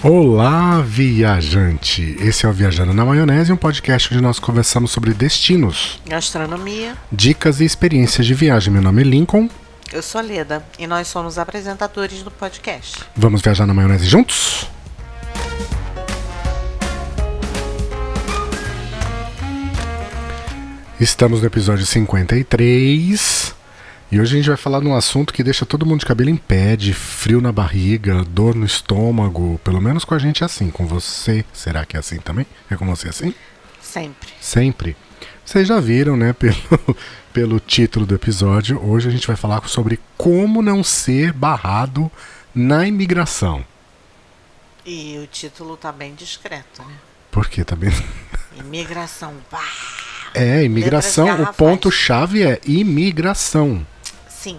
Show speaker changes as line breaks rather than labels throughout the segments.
Olá, viajante! Esse é o Viajando na Maionese, um podcast onde nós conversamos sobre destinos,
gastronomia,
dicas e experiências de viagem. Meu nome é Lincoln.
Eu sou Leda e nós somos apresentadores do podcast.
Vamos viajar na maionese juntos? Estamos no episódio 53 e hoje a gente vai falar de um assunto que deixa todo mundo de cabelo em pé, de frio na barriga, dor no estômago. Pelo menos com a gente é assim. Com você, será que é assim também? É com você assim?
Sempre.
Sempre. Vocês já viram, né, pelo título do episódio. Hoje a gente vai falar sobre como não ser barrado na imigração.
E o título tá bem discreto, né?
Por quê? Tá bem...
Imigração.
Imigração. O ponto-chave é imigração.
Sim.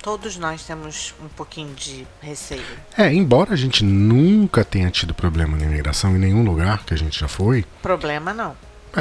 Todos nós temos um pouquinho de receio.
Embora a gente nunca tenha tido problema na imigração em nenhum lugar que a gente já foi.
Problema não.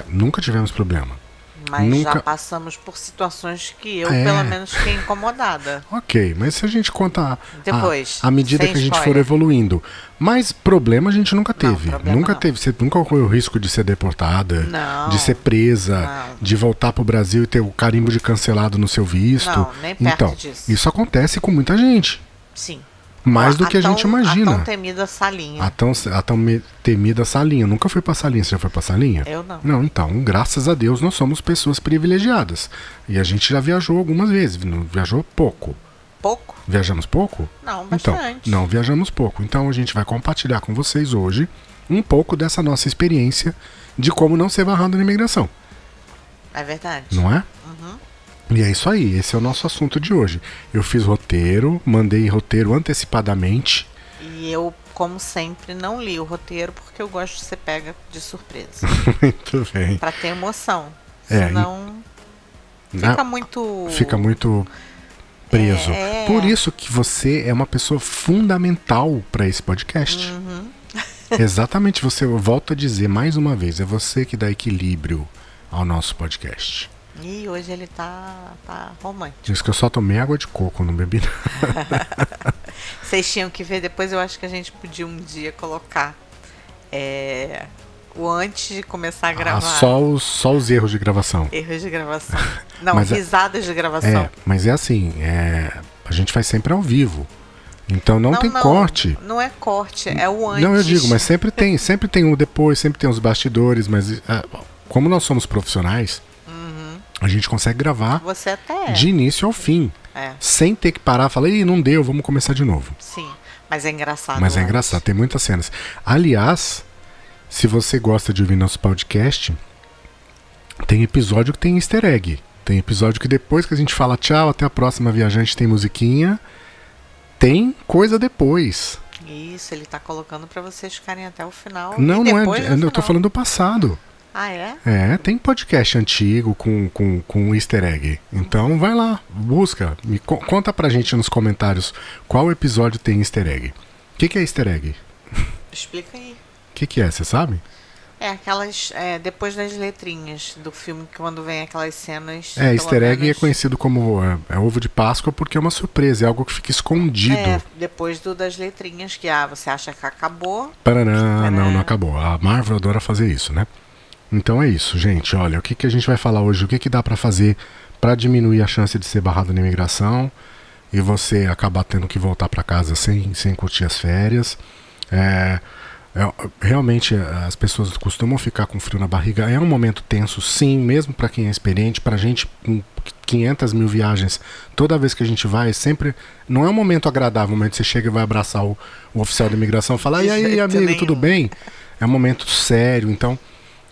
Nunca tivemos problema.
Mas já passamos por situações que eu, pelo menos, fiquei incomodada.
Ok, mas se a gente conta
depois,
à medida que a gente for evoluindo. Mas problema a gente nunca teve. Nunca teve. Você nunca correu o risco de ser deportada, de ser presa, de voltar pro Brasil e ter o carimbo de cancelado no seu visto.
Não, nem perto disso.
Isso acontece com muita gente.
Sim.
Mais do que a gente imagina.
A tão temida salinha.
A tão temida salinha. Nunca fui pra salinha. Você já foi pra salinha?
Eu não.
Não, então, graças a Deus, nós somos pessoas privilegiadas. E a gente já viajou algumas vezes. Não viajou pouco.
Pouco?
Viajamos pouco?
Não, bastante.
Então, não viajamos pouco. Então a gente vai compartilhar com vocês hoje um pouco dessa nossa experiência de como não ser barrado na imigração.
É verdade.
Não é?
Uhum.
E é isso aí, esse é o nosso assunto de hoje. Eu fiz roteiro, mandei roteiro antecipadamente.
E eu, como sempre, não li o roteiro porque eu gosto de ser pega de surpresa.
Muito bem.
Pra ter emoção. Senão fica muito
preso. Por isso que você é uma pessoa fundamental para esse podcast.
Uhum.
Exatamente, eu volto a dizer mais uma vez, é você que dá equilíbrio ao nosso podcast.
E hoje ele tá romântico.
Diz que eu só tomei água de coco, não bebi nada.
Vocês tinham que ver depois, eu acho que a gente podia um dia colocar o antes de começar a gravar.
Só os erros de gravação.
Erros de gravação. Não, risadas de gravação.
Mas é assim, a gente faz sempre ao vivo. Então não tem corte.
Não é corte, é o antes.
Não, eu digo, mas sempre tem o depois, sempre tem os bastidores, mas como nós somos profissionais, a gente consegue gravar de início ao fim. Sem ter que parar e falar, não deu, vamos começar de novo.
Sim, mas é engraçado.
Mas é engraçado, tem muitas cenas. Aliás, se você gosta de ouvir nosso podcast, tem episódio que tem easter egg. Tem episódio que depois que a gente fala tchau, até a próxima viajante, tem musiquinha. Tem coisa depois.
Isso, ele tá colocando pra vocês ficarem até o final.
Não é. Eu tô falando do passado.
Ah, é?
Tem podcast antigo com easter egg. Então vai lá, busca. Conta pra gente nos comentários qual episódio tem easter egg. O que é easter egg?
Explica aí.
O que é? Você sabe?
Aquelas. Depois das letrinhas do filme, quando vem aquelas cenas.
Easter egg é conhecido como ovo de Páscoa porque é uma surpresa, é algo que fica escondido.
Depois das letrinhas, que você acha que acabou.
Não acabou. A Marvel adora fazer isso, né? Então é isso, gente. Olha, o que a gente vai falar hoje? O que dá pra fazer pra diminuir a chance de ser barrado na imigração e você acabar tendo que voltar pra casa sem curtir as férias. Realmente as pessoas costumam ficar com frio na barriga. É um momento tenso, sim, mesmo pra quem é experiente. Pra gente, com 500 mil viagens, toda vez que a gente vai, sempre não é um momento agradável. O momento que você chega e vai abraçar o oficial da imigração e falar, e aí, amigo, tudo bem? É um momento sério, então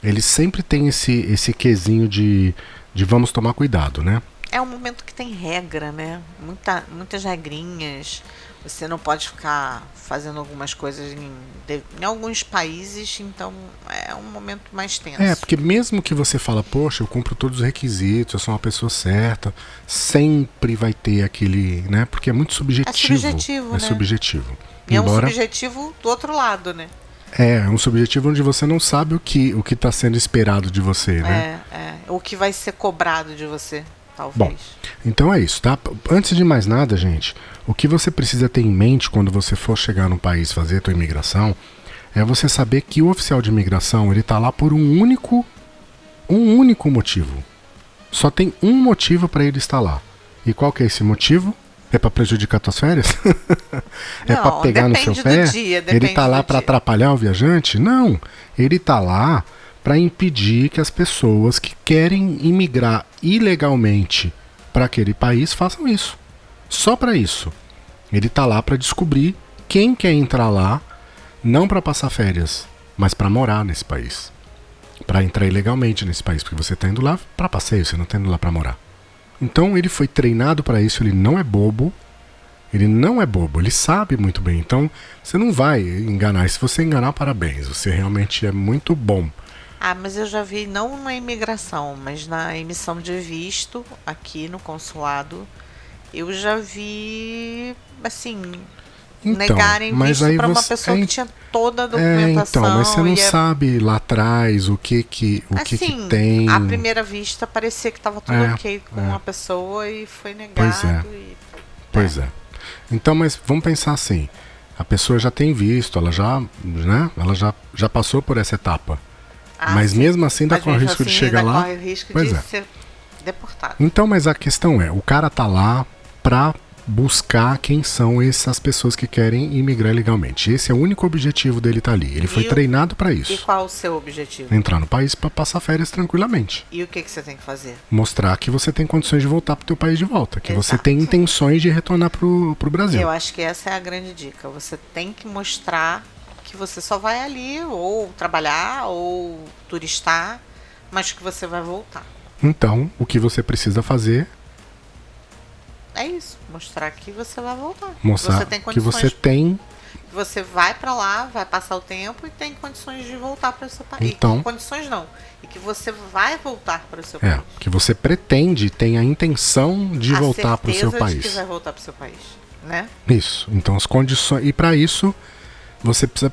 eles sempre têm esse quesinho de vamos tomar cuidado, né?
É um momento que tem regra, né? Muitas regrinhas. Você não pode ficar fazendo algumas coisas em alguns países, então é um momento mais tenso.
Porque mesmo que você fala, poxa, eu cumpro todos os requisitos, eu sou uma pessoa certa, sempre vai ter aquele, né? Porque é muito subjetivo.
É
subjetivo.
E é um subjetivo do outro lado, né?
É um subjetivo onde você não sabe o que está sendo esperado de você, né?
O que vai ser cobrado de você. talvez.
Bom, então é isso, tá? Antes de mais nada, gente, o que você precisa ter em mente quando você for chegar no país fazer a tua imigração é você saber que o oficial de imigração, ele tá lá por um único motivo. Só tem um motivo para ele estar lá. E qual que é esse motivo? É para prejudicar tuas férias? É para pegar no seu pé? Ele tá lá para atrapalhar o viajante? Não. Ele tá lá para impedir que as pessoas que querem imigrar ilegalmente para aquele país façam isso. Só para isso. Ele tá lá para descobrir quem quer entrar lá, não para passar férias, mas para morar nesse país. Para entrar ilegalmente nesse país, porque você tá indo lá para passeio, você não tá indo lá para morar. Então ele foi treinado para isso, ele não é bobo. Ele não é bobo, ele sabe muito bem. Então você não vai enganar. E se você enganar, parabéns, você realmente é muito bom.
Ah, mas eu já vi, não na imigração, mas na emissão de visto aqui no consulado, eu já vi, assim,
Então,
negarem
mas
visto
aí
para uma
você
pessoa que tinha toda a documentação.
então, mas você não
e
sabe lá atrás o que que
assim,
tem.
à primeira vista parecia que estava tudo ok com a pessoa e foi negado.
Pois é. Então, mas vamos pensar assim, a pessoa já tem visto, ela já, né, ela já passou por essa etapa. Mas
sim.
mesmo assim ainda
Mas
corre o
mesmo
risco de
assim,
chegar
ainda
lá.
corre o risco
Pois
de
é.
ser deportado.
Então, mas a questão é, o cara tá lá pra buscar quem são essas pessoas que querem imigrar legalmente. Esse é o único objetivo dele estar ali. Ele foi treinado pra
E
isso.
qual o seu objetivo?
Entrar no país pra passar férias tranquilamente.
E o que você tem que fazer?
Mostrar que você tem condições de voltar pro teu país de volta. Que você
Exato.
tem intenções de retornar pro Brasil.
Eu acho que essa é a grande dica. Você tem que mostrar que você só vai ali ou trabalhar ou turistar, mas que você vai voltar.
Então, o que você precisa fazer
É isso, mostrar que você vai voltar.
mostrar
Você tem
que
condições.
você tem.
Você vai pra lá, vai passar o tempo e tem condições de voltar para o seu país.
Então-
Condições não. E que você vai voltar para o seu
É,
país.
que você pretende, tem a intenção de voltar pro seu
certeza de que
país.
vai voltar para o seu país, né?
Isso. Então as condições. E para isso, você precisa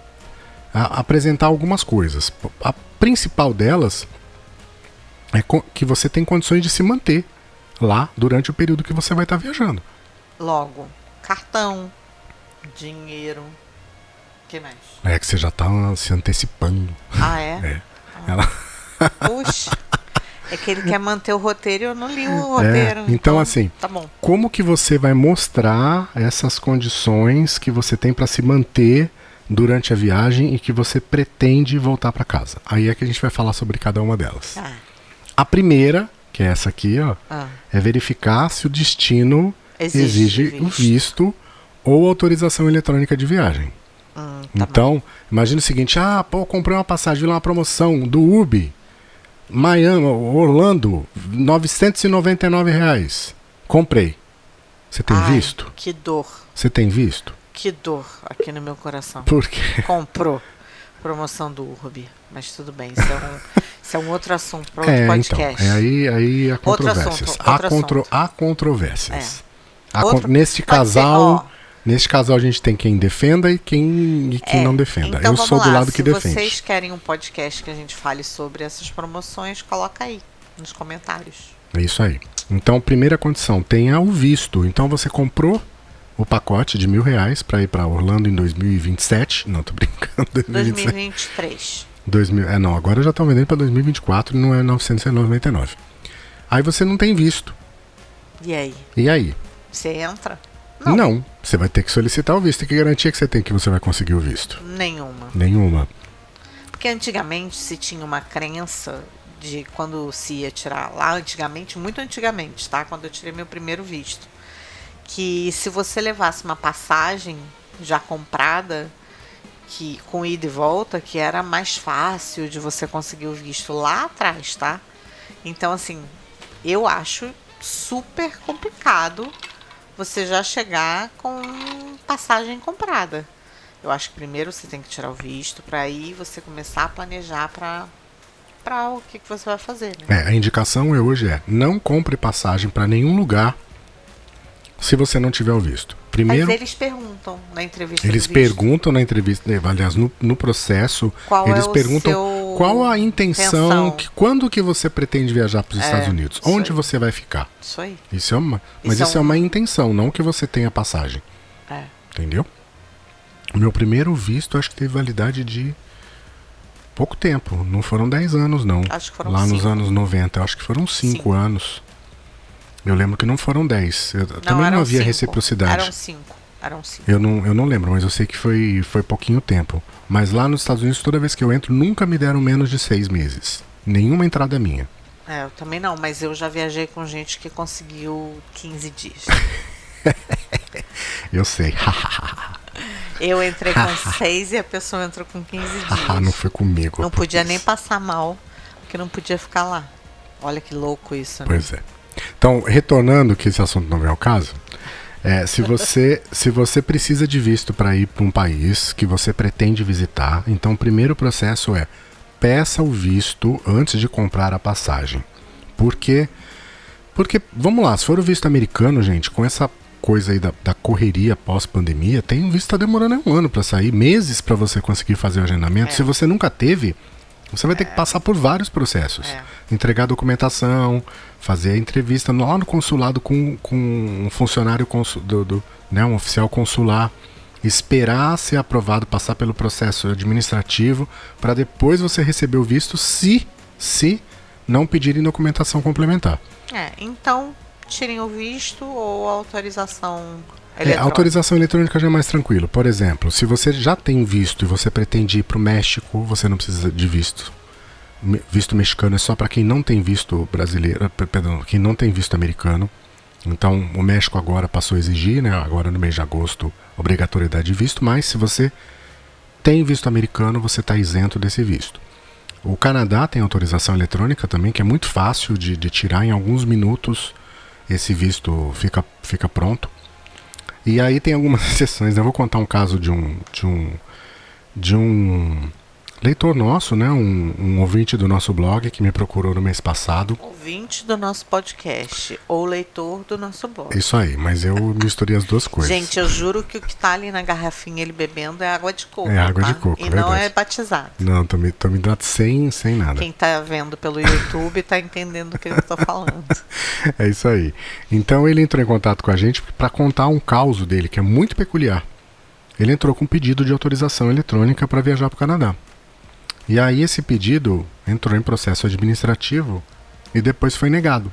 apresentar algumas coisas. A principal delas é que você tem condições de se manter lá durante o período que você vai estar viajando.
Logo, cartão, dinheiro. O que mais?
É que você já tá se antecipando.
Ah, é?
É. Ela...
Puxa. É que ele quer manter o roteiro e eu não li o roteiro.
Então, assim,
Tá bom.
como que você vai mostrar essas condições que você tem para se manter durante a viagem e que você pretende voltar para casa? Aí é que a gente vai falar sobre cada uma delas.
Ah,
A primeira, que é essa aqui, ó, é verificar se o destino exige o visto ou autorização eletrônica de viagem. Então, imagina o seguinte, comprei uma passagem, vi lá uma promoção do Uber, Miami, Orlando, R$999. Comprei. Você tem visto?
Que dor.
Você tem visto?
Que dor aqui no meu coração.
Por quê?
Comprou. Promoção do Urbi. Mas tudo bem, isso é um outro assunto para outro podcast.
Então, aí há
Outro
controvérsias.
assunto, outro assunto.
Há controvérsias.
Outro-
Neste
pode ser,
casal, neste casal a gente tem quem defenda e quem não defenda.
Então
Eu
vamos
sou do
lá,
lado que defende.
Se vocês querem um podcast que a gente fale sobre essas promoções, coloca aí nos comentários.
É isso aí. Então, primeira condição, tenha o visto. Então você comprou o pacote de R$1.000 para ir para Orlando em 2027. Não, tô brincando.
2023.
Não, agora já estão vendendo para 2024 e não é 999. Aí você não tem visto.
E aí?
E aí?
Você entra?
Não. Você vai ter que solicitar o visto. E que garantia que você tem que você vai conseguir o visto?
Nenhuma.
Nenhuma.
Porque antigamente se tinha uma crença de quando se ia tirar lá, antigamente, muito antigamente, tá? Quando eu tirei meu primeiro visto, que se você levasse uma passagem já comprada, que com ida e volta, que era mais fácil de você conseguir o visto lá atrás, tá? Então, assim, eu acho super complicado você já chegar com passagem comprada. Eu acho que primeiro você tem que tirar o visto para aí você começar a planejar para o que você vai fazer, né?
A indicação hoje é não compre passagem para nenhum lugar se você não tiver o visto. Primeiro,
Mas eles perguntam na entrevista
eles
do visto
perguntam na entrevista, aliás, no processo,
qual
eles
é o
perguntam
seu
qual a intenção,
Intenção.
quando que você pretende viajar para os Estados Unidos?
isso
Onde
aí.
você vai ficar?
Isso aí.
Mas
Isso
isso é uma intenção, não que você tenha passagem.
É.
Entendeu? O meu primeiro visto acho que teve validade de pouco tempo. Não foram 10 anos, não.
Acho que foram
Lá nos
5.
anos 90, eu acho que foram 5
5.
anos. Eu lembro que não foram 10. Também não
eram
havia
5.
reciprocidade.
Eram 5. Eram 5.
Eu não lembro, mas eu sei que foi pouquinho tempo. Mas lá nos Estados Unidos, toda vez que eu entro, nunca me deram menos de 6 meses. Nenhuma entrada minha.
Eu também não, mas eu já viajei com gente que conseguiu 15 dias.
Eu sei.
Eu entrei com 6 e a pessoa entrou com 15 dias.
Não foi comigo.
Não podia nem passar mal, porque não podia ficar lá. Olha que louco isso, né?
Pois é. Então, retornando, que esse assunto não vem ao caso, se você precisa de visto para ir para um país que você pretende visitar, então o primeiro processo é peça o visto antes de comprar a passagem. Porque, vamos lá, se for o visto americano, gente, com essa coisa aí da correria pós-pandemia, tem um visto que tá demorando 1 ano para sair, meses para você conseguir fazer o agendamento. Se você nunca teve, você vai ter que passar por vários processos. Entregar documentação, fazer a entrevista lá no consulado com um funcionário um oficial consular, esperar ser aprovado, passar pelo processo administrativo, para depois você receber o visto se não pedirem documentação complementar.
Então, tirem o visto ou a autorização
A
eletrônica.
autorização eletrônica já é mais tranquilo. Por exemplo, se você já tem visto e você pretende ir para o México, você não precisa de visto. Visto mexicano é só para quem não tem visto brasileiro, perdão, quem não tem visto americano. Então, o México agora passou a exigir, né, agora no mês de agosto, obrigatoriedade de visto, mas se você tem visto americano, você está isento desse visto. O Canadá tem autorização eletrônica também, que é muito fácil de tirar. Em alguns minutos esse visto fica pronto. E aí tem algumas exceções, né? Eu vou contar um caso de um leitor nosso, né? Um ouvinte do nosso blog que me procurou no mês passado.
Ouvinte do nosso podcast ou leitor do nosso blog.
Isso aí, mas eu misturei as duas coisas.
Gente, eu juro que o que tá ali na garrafinha ele bebendo é água de coco.
É água
tá?
de coco,
E
verdade.
não é batizado.
Não, tô me dando sem nada.
Quem tá vendo pelo YouTube tá entendendo o que eu tô falando.
É isso aí. Então ele entrou em contato com a gente para contar um caso dele que é muito peculiar. Ele entrou com um pedido de autorização eletrônica para viajar para o Canadá. E aí esse pedido entrou em processo administrativo e depois foi negado.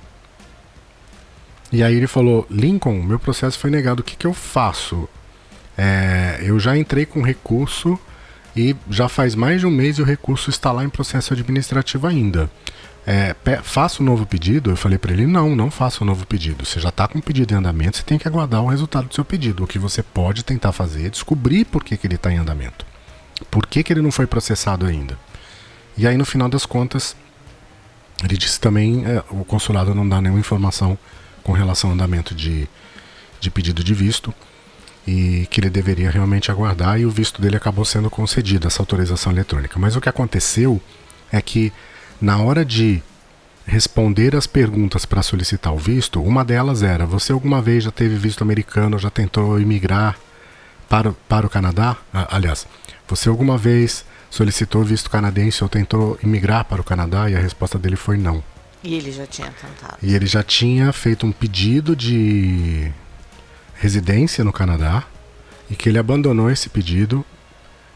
E aí ele falou: Lincoln, meu processo foi negado, o que eu faço? Eu já entrei com recurso e já faz mais de 1 mês e o recurso está lá em processo administrativo ainda. Faça um novo pedido? Eu falei para ele: não faça um novo pedido. Você já está com o pedido em andamento, você tem que aguardar o resultado do seu pedido. O que você pode tentar fazer é descobrir por que ele está em andamento. Por que ele não foi processado ainda? E aí, no final das contas, ele disse também o consulado não dá nenhuma informação com relação ao andamento de pedido de visto e que ele deveria realmente aguardar, e o visto dele acabou sendo concedido, essa autorização eletrônica. Mas o que aconteceu é que, na hora de responder as perguntas para solicitar o visto, uma delas era: você alguma vez já teve visto americano, já tentou imigrar para o Canadá? Aliás, você alguma vez solicitou visto canadense ou tentou imigrar para o Canadá? E a resposta dele foi não.
E ele já tinha tentado.
E ele já tinha feito um pedido de residência no Canadá e que ele abandonou esse pedido,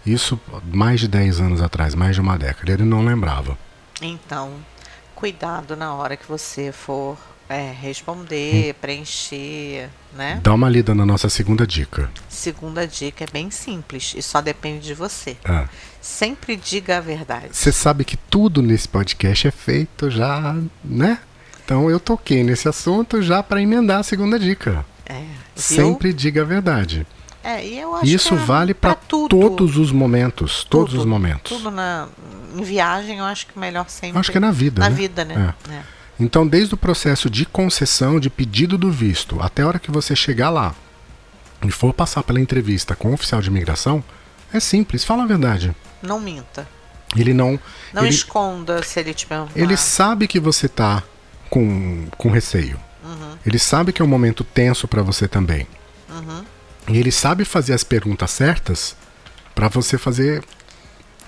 isso mais de 10 anos atrás, mais de uma década. Ele não lembrava.
Então, cuidado na hora que você for responder, preencher, né?
Dá uma lida na nossa segunda dica.
Segunda dica é bem simples e só depende de você. Sempre diga a verdade.
Você sabe que tudo nesse podcast é feito já, né? Então eu toquei nesse assunto já para emendar a segunda dica. Sempre diga a verdade.
E eu acho
isso
que
vale para todos os momentos. Todos os momentos.
Tudo em viagem, eu acho que melhor sempre.
Acho que é na vida.
Na
né?
vida, né?
Então, desde o processo de concessão, de pedido do visto, até a hora que você chegar lá e for passar pela entrevista com o oficial de imigração, é simples, fala a verdade.
Não minta.
Ele não
esconda se ele te perguntar.
Ele sabe que você tá com receio. Ele sabe que é um momento tenso para você também. E ele sabe fazer as perguntas certas para você fazer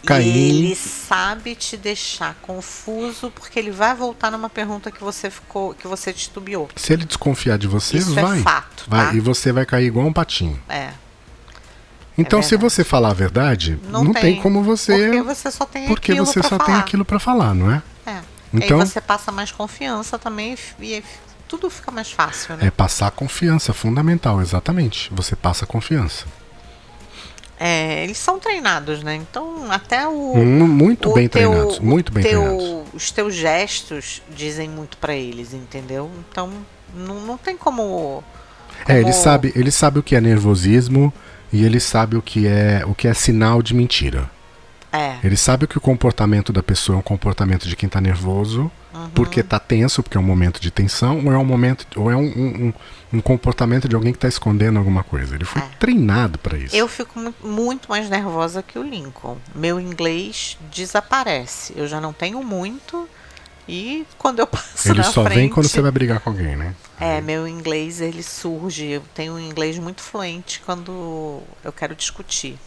Caim.
ele sabe te deixar confuso porque ele vai voltar numa pergunta que você titubeou.
Se ele desconfiar de você,
Isso
vai.
é fato,
Vai.
tá?
E você vai cair igual um patinho.
É.
Então, se
verdade.
você falar a verdade, não tem como você.
Porque você só tem
Porque
aquilo
você
pra
só
falar.
tem aquilo pra falar, não é?
É.
Então-
Aí você passa mais confiança também e tudo fica mais fácil, né?
É passar confiança, fundamental, exatamente. Você passa confiança.
É, eles são treinados, né? Então até
Muito bem
teu-
treinados, muito bem treinados.
os teus gestos dizem muito pra eles, entendeu? Então não tem como.
Ele sabe o que é nervosismo e ele sabe o que é sinal de mentira. Ele sabe que o comportamento da pessoa é um comportamento de quem tá nervoso, porque tá tenso, porque é um momento de tensão, ou é um comportamento de alguém que tá escondendo alguma coisa. Ele foi treinado pra isso.
Eu fico muito mais nervosa que o Lincoln. Meu inglês desaparece. Eu já não tenho muito. E quando eu passo
Ele
na
só
frente...
vem quando você vai brigar com alguém, né?
Meu inglês, ele surge. Eu tenho um inglês muito fluente quando eu quero discutir.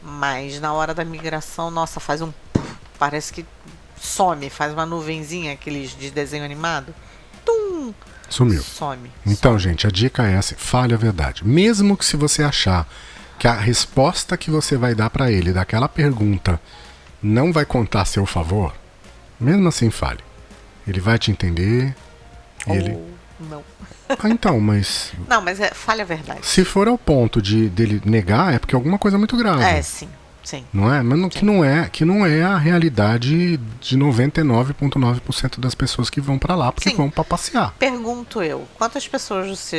Mas na hora da migração, nossa, faz um... Parece que some, faz uma nuvenzinha, aqueles de desenho animado. Tum!
Sumiu.
Some.
Então, gente, a dica é essa: fale a verdade. Mesmo que se você achar que a resposta que você vai dar pra ele daquela pergunta não vai contar a seu favor, mesmo assim fale. Ele vai te entender.
Não.
Então, mas
Não, mas fale a verdade.
se for ao ponto dele negar, é porque alguma coisa muito grave.
Sim.
Não é? Mas que não é a realidade de 99,9% das pessoas que vão pra lá porque
Sim.
vão pra passear.
Pergunto eu, quantas pessoas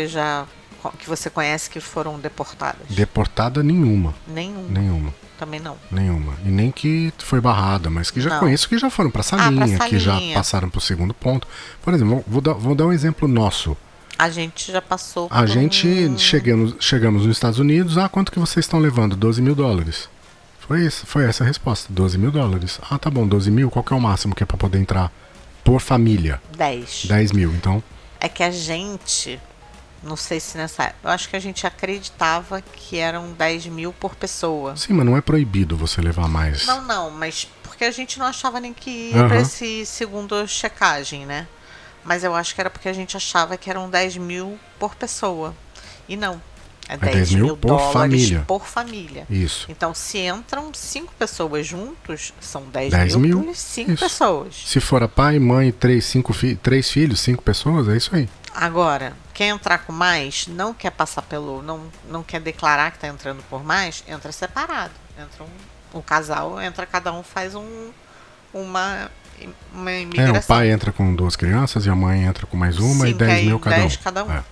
que você conhece que foram deportadas?
Deportada nenhuma.
Nenhuma. Também não.
Nenhuma. E nem que foi barrada, mas que já
Não.
conheço que já foram pra salinha,
pra
que já
salinha.
passaram pro segundo ponto. Por exemplo, vou dar um exemplo nosso.
A gente já passou
A gente chegamos nos Estados Unidos. Quanto que vocês estão levando? 12 mil dólares. Foi essa a resposta, 12 mil dólares. Tá bom, 12 mil, qual que é o máximo que é pra poder entrar por família?
10.
10 mil, então.
É que a gente, não sei se nessa época, eu acho que a gente acreditava que eram 10 mil por pessoa.
Sim, mas não é proibido você levar mais.
Não, mas porque a gente não achava nem que ia pra esse segundo checagem, né? Mas eu acho que era porque a gente achava que eram 10 mil por pessoa. E não. É 10 mil
por
dólares
família.
por família.
Isso.
Então, se entram 5 pessoas juntos, são 10
10
mil
mil,
por 5
isso.
pessoas.
Se for a pai, mãe, 3 filhos, 5 pessoas, é isso aí.
Agora, quem entrar com mais, não quer passar pelo... Não quer declarar que está entrando por mais, entra separado. Entra um casal, entra cada um, faz uma imigração.
O pai entra com 2 crianças e a mãe entra com mais uma.
Sim,
E 10 mil cada
10
um.
cada um.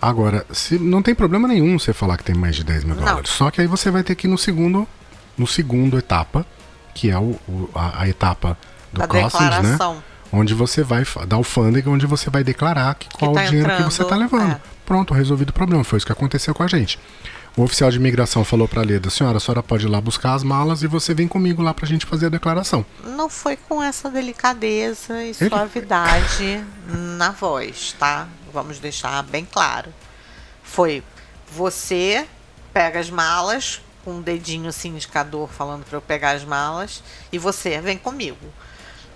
Agora, não tem problema nenhum você falar que tem mais de 10 mil dólares. Só que aí você vai ter que ir no segundo etapa, que é a etapa do
Da
Crossings, né?
declaração.
Onde você vai dar alfândega, onde você vai declarar qual
tá
o dinheiro que
entrando,
você está levando. Pronto, resolvido o problema. Foi isso que aconteceu com a gente. O oficial de imigração falou para a Leda: a senhora pode ir lá buscar as malas e você vem comigo lá pra gente fazer a declaração.
Não foi com essa delicadeza e suavidade na voz, tá? Vamos deixar bem claro. Foi, você pega as malas, com um dedinho assim, indicador, falando para eu pegar as malas, e você vem comigo.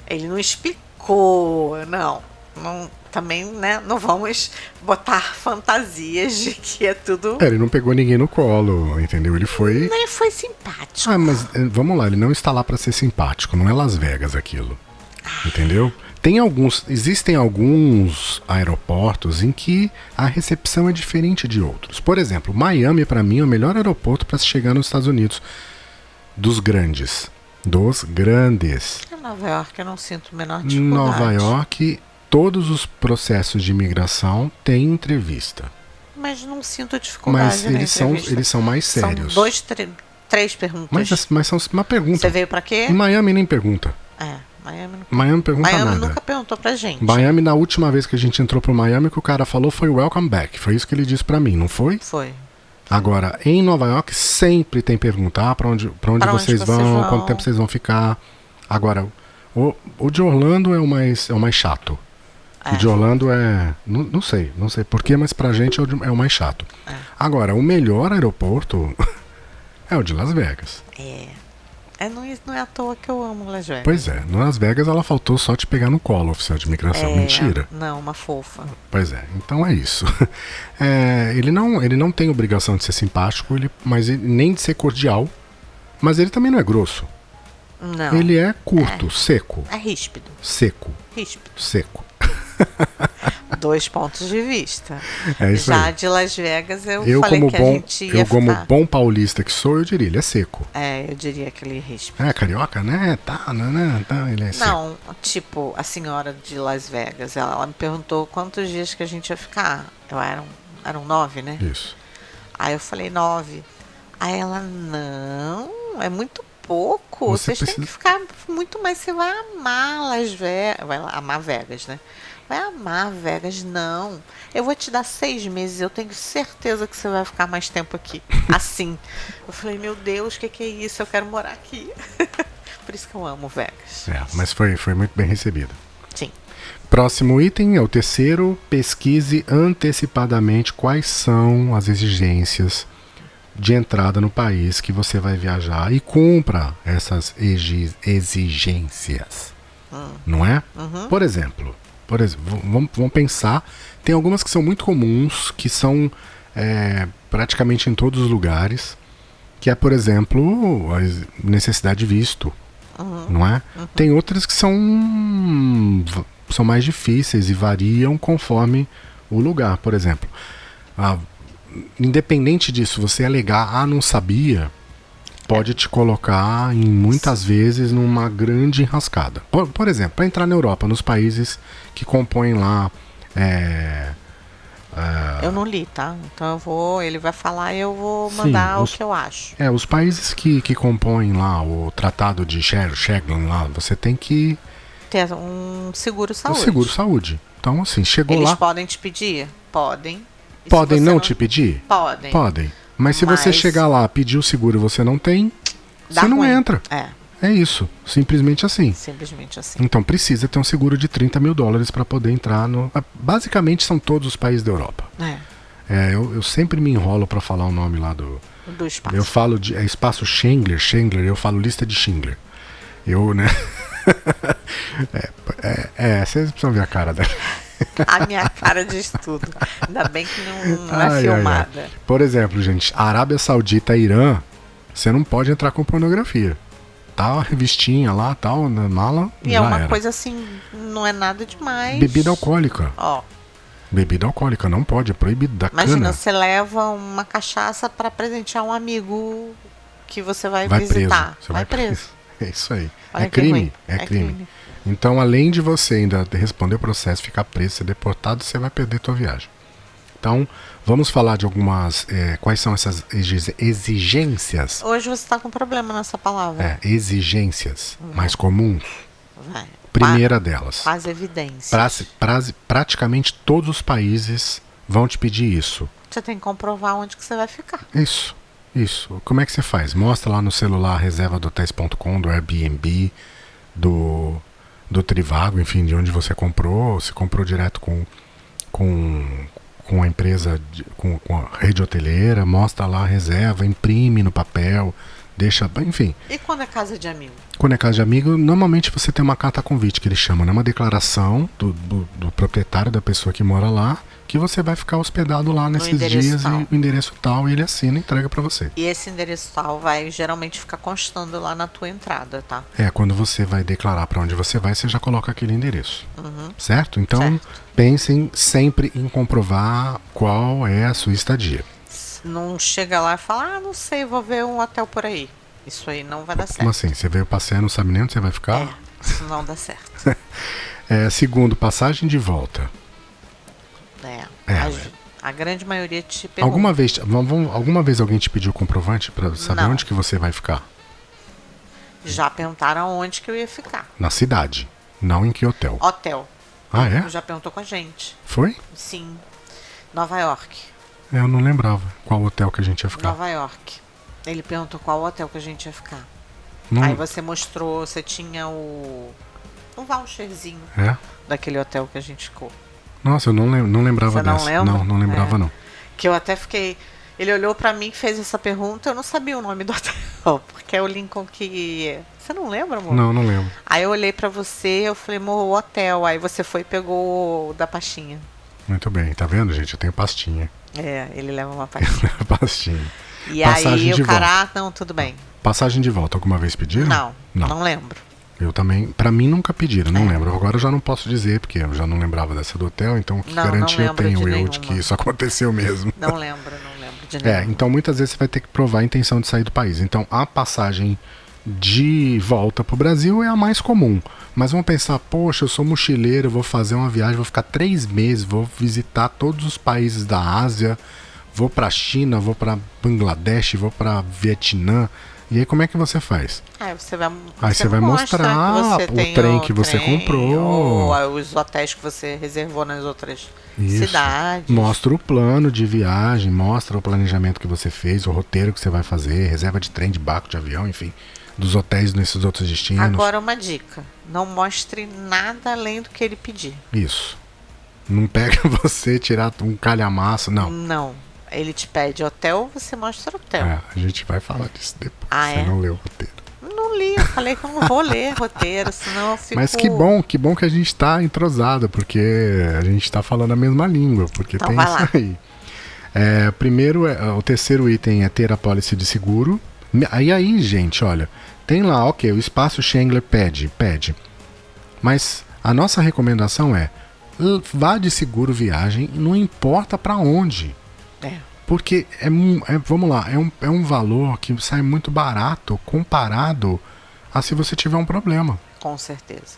Ele não explicou, não também, né, não vamos botar fantasias de que é tudo...
Ele não pegou ninguém no colo, entendeu? Ele foi...
Nem foi simpático.
Mas vamos lá, ele não está lá para ser simpático, não é Las Vegas aquilo, entendeu? Existem alguns aeroportos em que a recepção é diferente de outros. Por exemplo, Miami, para mim, é o melhor aeroporto para se chegar nos Estados Unidos. Dos grandes.
Em Nova York eu não sinto a menor dificuldade.
Nova York, todos os processos de imigração têm entrevista.
Mas não sinto dificuldade.
Mas eles são mais sérios.
São 3 perguntas.
Mas são uma pergunta.
Você veio pra quê?
Em Miami nem pergunta.
Miami
pergunta nada.
Miami nunca perguntou pra gente.
Miami, na última vez que a gente entrou pro Miami, o que o cara falou foi welcome back. Foi isso que ele disse pra mim, não foi?
Foi.
Agora, em Nova York sempre tem pergunta pra onde vocês vão, quanto tempo vocês vão ficar. Agora, o de Orlando é o mais chato. O de Orlando é... Não sei porquê, mas pra gente é o mais chato. Agora, o melhor aeroporto é o de Las Vegas.
Não é à toa que eu amo Las Vegas.
Pois é, no Las Vegas ela faltou só te pegar no colo, oficial de imigração. Mentira.
Não, uma fofa.
Pois é, então é isso. Ele não tem obrigação de ser simpático, nem de ser cordial, mas ele também não é grosso.
Não.
Ele é curto, seco.
É ríspido.
Seco.
Ríspido.
Seco.
2 pontos de vista.
É isso
Já
aí.
de Las Vegas eu falei
como
que
bom,
a gente ia
como
ficar.
bom paulista que sou, eu diria, ele é seco.
Eu diria que ele é ríspido.
Carioca, né? Tá, ele é seco.
Não, tipo, a senhora de Las Vegas, ela me perguntou quantos dias que a gente ia ficar. Eram 9, né?
Isso.
Aí eu falei 9. Aí ela, não, é muito pouco. Vocês têm que ficar muito mais. Você vai amar Las Vegas. Vai amar Vegas, né? Vai amar Vegas, não. Eu vou te dar 6 meses, eu tenho certeza que você vai ficar mais tempo aqui. Assim. Eu falei, meu Deus, o que é isso? Eu quero morar aqui. Por isso que eu amo Vegas.
Mas foi muito bem recebido.
Sim.
Próximo item é o terceiro. Pesquise antecipadamente quais são as exigências de entrada no país que você vai viajar e cumpra essas exigências. Não é?
Uhum.
Por exemplo, vamos pensar, tem algumas que são muito comuns, que são praticamente em todos os lugares, que é, por exemplo, a necessidade de visto. Não é? Tem outras que são mais difíceis e variam conforme o lugar. Por exemplo, independente disso, você alegar, não sabia, pode te colocar muitas vezes numa grande enrascada. Por exemplo, para entrar na Europa, nos países que compõem lá.
Eu não li, tá? Então ele vai falar e eu vou mandar o que eu acho.
Os países que compõem lá o Tratado de Schengen lá, você tem que
ter um seguro saúde.
Um seguro saúde. Então, assim, chegou lá.
Eles podem te pedir? Podem. E
podem não te pedir?
Podem.
Podem. Mas se você chegar lá, pedir o seguro e você não tem, você não entra. É isso. Simplesmente assim.
Simplesmente assim.
Então precisa ter um seguro de $30 mil para poder entrar no. Basicamente são todos os países da Europa. Eu sempre me enrolo para falar o nome lá do
espaço.
Eu falo de espaço Schengler, eu falo lista de Schindler. Né? Vocês precisam ver a cara dela.
A minha cara diz tudo. Ainda bem que não é filmada.
Por exemplo, gente, Arábia Saudita e Irã, você não pode entrar com pornografia. Tá a revistinha lá, tal, na mala.
E é uma coisa assim, não é nada demais.
Bebida alcoólica. Bebida alcoólica não pode, é proibido da cana.
Imagina, você leva uma cachaça para presentear um amigo que você vai visitar.
Preso. Você vai preso. É isso aí.
Olha,
é crime. É crime. Então, além de você ainda responder o processo, ficar preso, ser deportado, você vai perder tua viagem. Então, vamos falar de algumas. Quais são essas exigências?
Hoje você está com problema nessa palavra.
Exigências mais comuns.
Vai.
Primeira delas.
Faz evidência.
Praticamente todos os países vão te pedir isso.
Você tem que comprovar onde que você vai ficar.
Isso. Como é que você faz? Mostra lá no celular reservadotéis.com, do Airbnb, do Trivago, enfim, de onde você comprou. Se comprou direto com a empresa, com a rede hoteleira, mostra lá a reserva, imprime no papel, deixa, enfim.
E quando é casa de amigo?
Quando é casa de amigo, normalmente você tem uma carta convite, que eles chamam, né? Uma declaração do proprietário, da pessoa que mora lá, que você vai ficar hospedado lá nesses dias tal. E o endereço tal, e ele assina e entrega pra você.
E esse endereço tal vai geralmente ficar constando lá na tua entrada, tá?
Quando você vai declarar pra onde você vai, você já coloca aquele endereço. Certo? Então, pensem sempre em comprovar qual é a sua estadia.
Não chega lá e fala, não sei, vou ver um hotel por aí. Isso aí não vai dar certo.
Como assim? Você veio passear, não sabe nem onde você vai ficar?
Isso não dá certo.
Segundo, passagem de volta.
A grande maioria te pergunta.
Alguma vez alguém te pediu comprovante para saber onde que você vai ficar?
Já perguntaram onde que eu ia ficar.
Na cidade, não em que hotel.
Hotel. Já perguntou com a gente.
Foi?
Sim. Nova York.
Eu não lembrava qual hotel que a gente ia ficar.
Nova York. Ele perguntou qual hotel que a gente ia ficar.
Não.
Aí você mostrou, você tinha um voucherzinho daquele hotel que a gente ficou.
Nossa, eu não lembrava dessa.
Você não lembra?
Não lembrava não.
Que eu até fiquei... Ele olhou pra mim e fez essa pergunta, eu não sabia o nome do hotel. porque é o Lincoln que... Você não lembra, amor?
Não, não lembro.
Aí eu olhei pra você, eu falei, amor, o hotel. Aí você foi e pegou o da pastinha.
Muito bem, tá vendo, gente? Eu tenho pastinha.
É, ele leva uma pastinha.
Pastinha.
E
Passagem
aí
de
o cara, não, tudo bem.
Passagem de volta, alguma vez pediram?
Não lembro.
Eu também, pra mim nunca pediram, não lembro. Agora eu já não posso dizer, porque eu já não lembrava dessa do hotel, então que garantia eu tenho eu de que isso aconteceu mesmo.
Não lembro de nenhuma.
Então muitas vezes você vai ter que provar a intenção de sair do país. Então a passagem de volta pro Brasil é a mais comum. Mas vamos pensar, poxa, eu sou mochileiro, eu vou fazer uma viagem, vou ficar 3 meses, vou visitar todos os países da Ásia, vou pra China, vou pra Bangladesh, vou pra Vietnã. E aí como é que você faz?
Você vai
mostrar o trem que você comprou.
Ou os hotéis que você reservou nas outras cidades.
Mostra o plano de viagem, mostra o planejamento que você fez, o roteiro que você vai fazer, reserva de trem, de barco, de avião, enfim, dos hotéis nesses outros destinos.
Agora uma dica, não mostre nada além do que ele pedir.
Isso. Não pega você tirar um calhamaço, não.
Não. Ele te pede hotel, você mostra o hotel.
A gente vai falar disso depois. Você
é?
não leu o roteiro.
Não li, eu falei que eu não vou ler roteiro, senão eu fico...
Mas que bom que a gente tá entrosado, porque a gente tá falando a mesma língua, porque
então
tem isso aí. O terceiro item é ter a pólice de seguro. Aí, gente, olha, tem lá, ok, o espaço Schengler pede. Mas a nossa recomendação é, vá de seguro viagem, não importa pra onde. Porque vamos lá, é um valor que sai muito barato comparado a se você tiver um problema.
Com certeza.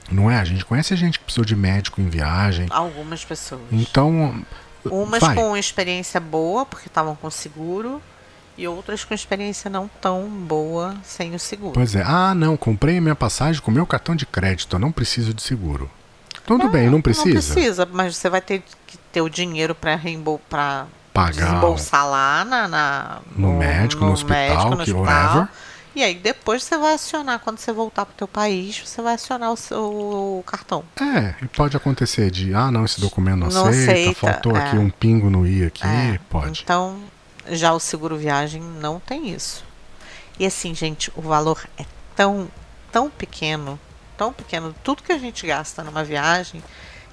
Não é? A gente conhece gente que precisou de médico em viagem.
Algumas pessoas.
Então,
umas com experiência boa, porque estavam com seguro, e outras com experiência não tão boa sem o seguro.
Pois é. Não, comprei a minha passagem com meu cartão de crédito, eu não preciso de seguro. Tudo bem, não precisa?
Não precisa, mas você vai ter que ter o dinheiro para
pagar,
desembolsar lá
no médico, no hospital, whatever.
E aí depois você vai acionar, quando você voltar pro teu país, você vai acionar o seu cartão.
E pode acontecer de, não, esse documento não aceita, faltou aqui um pingo no i aqui, pode.
Então, já o seguro viagem não tem isso. E assim, gente, o valor é tão pequeno, tudo que a gente gasta numa viagem,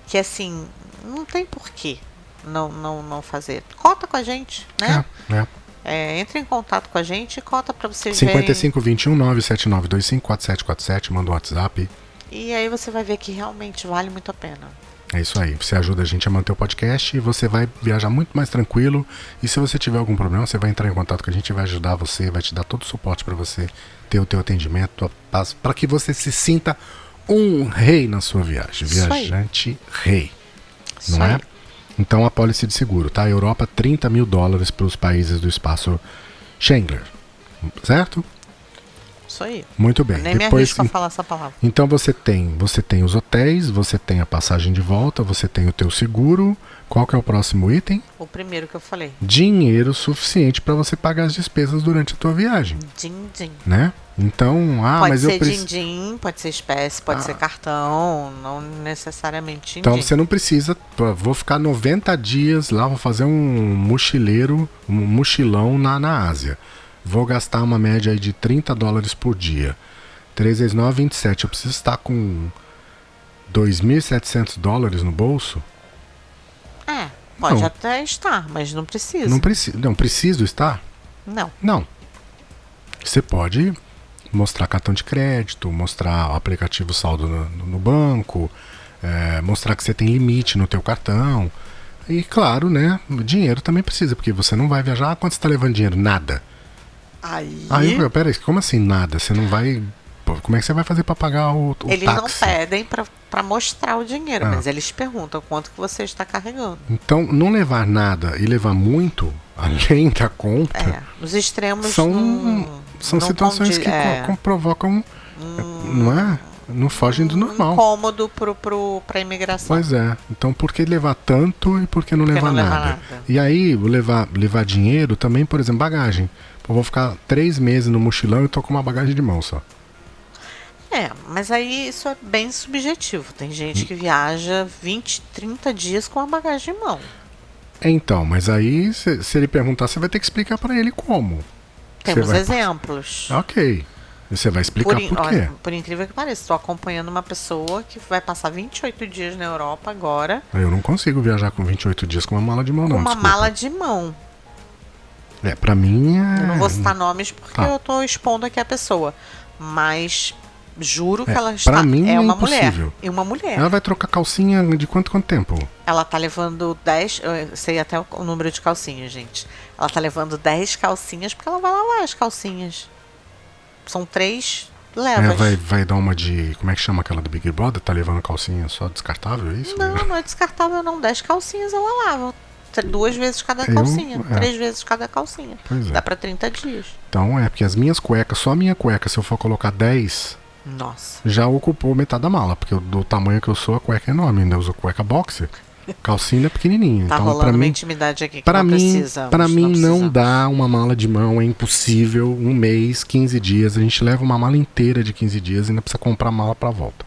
que assim, não tem porquê não fazer. Cota com a gente, né? Entre em contato com a gente e cota pra vocês
5521 97925 4747, manda um WhatsApp.
E aí você vai ver que realmente vale muito a pena.
É isso aí, você ajuda a gente a manter o podcast e você vai viajar muito mais tranquilo. E se você tiver algum problema, você vai entrar em contato com a gente, vai ajudar você, vai te dar todo o suporte para você ter o teu atendimento, para que você se sinta um rei na sua viagem. Viajante rei. Não é? Então a pólice de seguro, tá? Europa, $30 mil para os países do espaço Schengler. Certo?
Isso aí.
Muito bem.
Nem me arrisco a falar essa palavra.
Então você tem os hotéis, você tem a passagem de volta, você tem o teu seguro. Qual que é o próximo item?
O primeiro que eu falei.
Dinheiro suficiente para você pagar as despesas durante a tua viagem.
Din-din.
Né? Então,
mas eu preciso... Pode ser din-din, pode ser espécie, pode ser cartão, não necessariamente din-din.
Então você não precisa, vou ficar 90 dias lá, vou fazer um mochilão na Ásia. Vou gastar uma média aí de $30 por dia. 3 vezes 9, 27. Eu preciso estar com $2.700 no bolso?
Pode até estar, mas não precisa.
Não preciso estar? Não. Você pode mostrar cartão de crédito, mostrar o aplicativo saldo no banco, mostrar que você tem limite no teu cartão. E claro, né, dinheiro também precisa, porque você não vai viajar. Quanto você está levando dinheiro? Nada. Peraí, como assim nada? Você não vai... Como é que você vai fazer para pagar o
Eles
táxi?
Não pedem para mostrar o dinheiro, mas eles perguntam quanto que você está carregando.
Então, não levar nada e levar muito, além da conta...
Os extremos
são situações que provocam... Não é? Não fogem do normal.
Incômodo para a imigração.
Pois é. Então, por que levar tanto e por que não levar nada? E aí, levar dinheiro também, por exemplo, bagagem. Eu vou ficar 3 meses no mochilão e tô com uma bagagem de mão só.
Mas aí isso é bem subjetivo. Tem gente que viaja 20, 30 dias com a bagagem de mão.
Então, mas aí, se ele perguntar, você vai ter que explicar para ele como. Você
Temos
vai
exemplos.
Ok. E você vai explicar por quê.
Olha, por incrível que pareça, estou acompanhando uma pessoa que vai passar 28 dias na Europa agora
Eu não consigo viajar com 28 dias com uma mala de mão,
com
não.
uma
Desculpa.
mala de mão.
Pra mim
Eu não vou
é.
citar nomes porque
Tá.
eu tô expondo aqui a pessoa. Mas juro que
É,
ela
pra
está.
mim
É
é
uma mulher.
impossível.
E uma mulher.
Ela vai trocar calcinha de quanto tempo?
Ela tá levando 10. Eu sei até o número de calcinhas, gente. Ela tá levando 10 calcinhas porque ela vai lavar as calcinhas. São 3 levas.
Vai dar uma de. Como é que chama aquela do Big Brother? Tá levando calcinha só descartável, é isso?
Não é descartável, não. 10 calcinhas ela lava. 2 vezes cada
Eu-
calcinha.
é.
3 vezes cada calcinha.
Pois é.
Dá pra 30 dias.
Então porque as minhas cuecas, só a minha cueca, se eu for colocar 10,
Nossa.
já ocupou metade da mala. Porque do tamanho que eu sou, a cueca é enorme. Ainda uso cueca boxer. Calcinha é pequenininha.
Tá
Então,
rolando
pra
uma
mim,
intimidade aqui que
Pra
não
mim,
precisamos.
pra mim não
precisamos.
dá uma mala de mão, é impossível. Um mês, 15 dias, a gente leva uma mala inteira de 15 dias e ainda precisa comprar mala pra volta.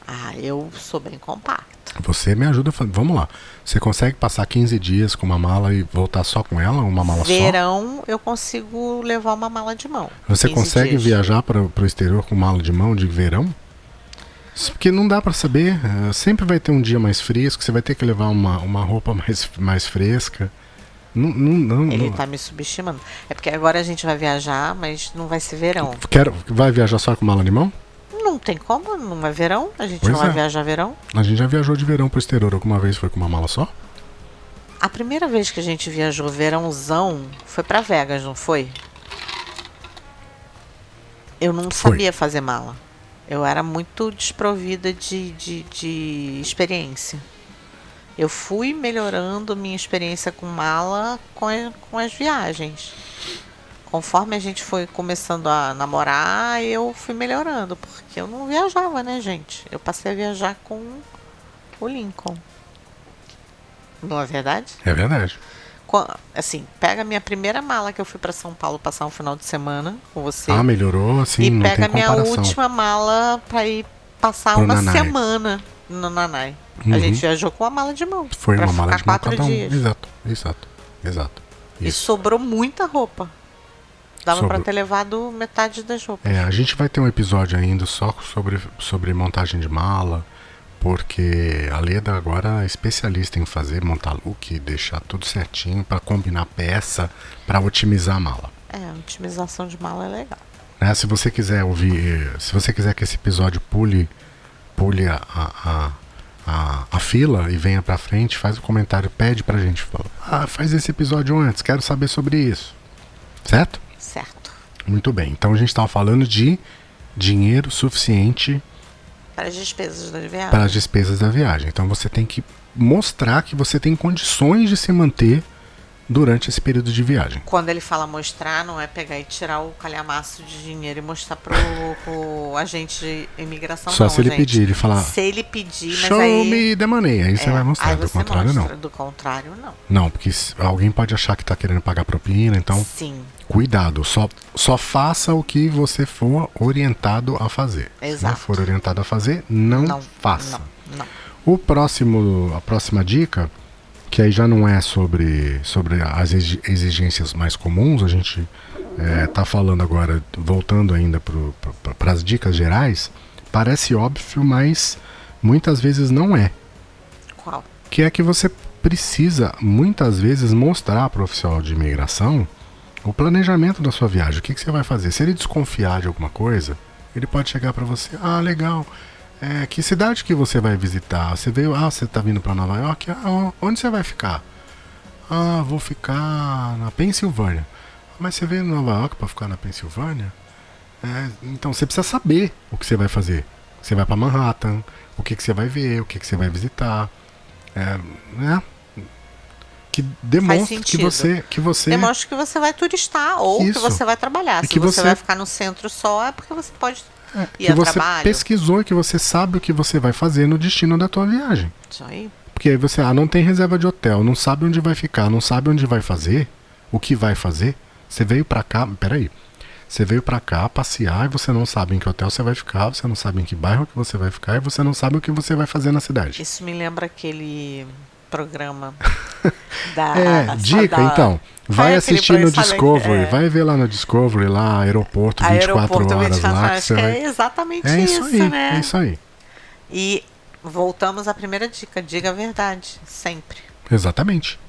Ah, eu sou bem compacta.
Você me ajuda, vamos lá. Você consegue passar 15 dias com uma mala e voltar só com ela, uma mala
Verão, eu consigo levar uma mala de mão.
só? Você
15
consegue
dias.
viajar para o exterior com mala de mão de verão? Porque não dá pra saber, sempre vai ter um dia mais fresco, você vai ter que levar uma roupa mais fresca.
Ele tá me subestimando. É porque agora a gente vai viajar, mas não vai ser verão.
Vai viajar só com mala de mão?
Não tem como, não é verão. A gente
Pois
não vai
é.
viajar verão.
A gente já viajou de verão pro exterior alguma vez, foi com uma mala só?
A primeira vez que a gente viajou verãozão foi pra Vegas, não foi? Eu não
Foi.
sabia fazer mala. Eu era muito desprovida de experiência. Eu fui melhorando minha experiência com mala com as viagens. Conforme a gente foi começando a namorar, eu fui melhorando, porque eu não viajava, né, gente? Eu passei a viajar com o Lincoln. Não é verdade?
É verdade.
Assim, pega a minha primeira mala que eu fui pra São Paulo passar um final de semana com você.
Melhorou, assim,
e
não
pega
tem
a minha
comparação.
última mala pra ir passar
Pro
uma
Nanai.
semana no Nanai.
Uhum.
A gente viajou com uma mala de mão.
Foi
pra
uma mala
ficar
de mão
4
cada um.
dias.
Exato.
E
Isso.
sobrou muita roupa. Dava pra
Sobrou.
ter levado metade das roupas.
A gente vai ter um episódio ainda só sobre montagem de mala, porque a Leda agora é especialista em montar look, deixar tudo certinho pra combinar peça, pra otimizar a mala.
A otimização de mala é legal.
Né? Se você quiser ouvir, se você quiser que esse episódio pule a fila e venha pra frente, faz um comentário, pede pra gente, fala, faz esse episódio antes, quero saber sobre isso. Certo?
Certo.
Muito bem, então a gente estava falando de dinheiro suficiente
Para as despesas da viagem.
para as despesas da viagem. Então você tem que mostrar que você tem condições de se manter durante esse período de viagem.
Quando ele fala mostrar, não é pegar e tirar o calhamaço de dinheiro e mostrar pro agente de imigração,
Só
não,
se ele
gente.
pedir, ele falar,
Se ele pedir, mas
show
aí...
me the money, aí você vai mostrar,
aí
do
você
contrário
mostra.
não.
Do contrário, não.
Não, porque alguém pode achar que está querendo pagar propina, então
Sim,
cuidado, só faça o que você for orientado a fazer. Se não
Exato.
for orientado a fazer, não faça.
Não.
A próxima dica, que aí já não é sobre as exigências mais comuns, a gente tá falando agora, voltando ainda para as dicas gerais, parece óbvio, mas muitas vezes não é.
Qual?
Que é que você precisa, muitas vezes, mostrar para o oficial de imigração o planejamento da sua viagem. O que você vai fazer? Se ele desconfiar de alguma coisa, ele pode chegar para você, legal, que cidade que você vai visitar? Você veio, você tá vindo para Nova York? Onde você vai ficar? Vou ficar na Pensilvânia. Mas você veio em Nova York para ficar na Pensilvânia? Então você precisa saber o que você vai fazer. Você vai para Manhattan, o que você vai ver, o que você vai visitar. Né? Que demonstra que você
Demonstra que você vai turistar ou que
Isso.
você vai trabalhar.
E
Se
que
você
você-
vai ficar no centro só, é porque você pode ir
que
a
você
trabalho.
pesquisou e que você sabe o que você vai fazer no destino da tua viagem.
Isso aí.
Porque aí você não tem reserva de hotel, não sabe onde vai ficar, não sabe onde vai fazer, o que vai fazer. Você veio pra cá, você veio pra cá passear e você não sabe em que hotel você vai ficar, você não sabe em que bairro que você vai ficar e você não sabe o que você vai fazer na cidade.
Isso me lembra aquele programa da...
Dica, então. Vai assistir no Discovery, vai ver lá no Discovery, lá, Aeroporto 24 horas lá.
Acho que é exatamente isso,
aí,
né?
É isso aí.
E voltamos à primeira dica, diga a verdade, sempre.
Exatamente.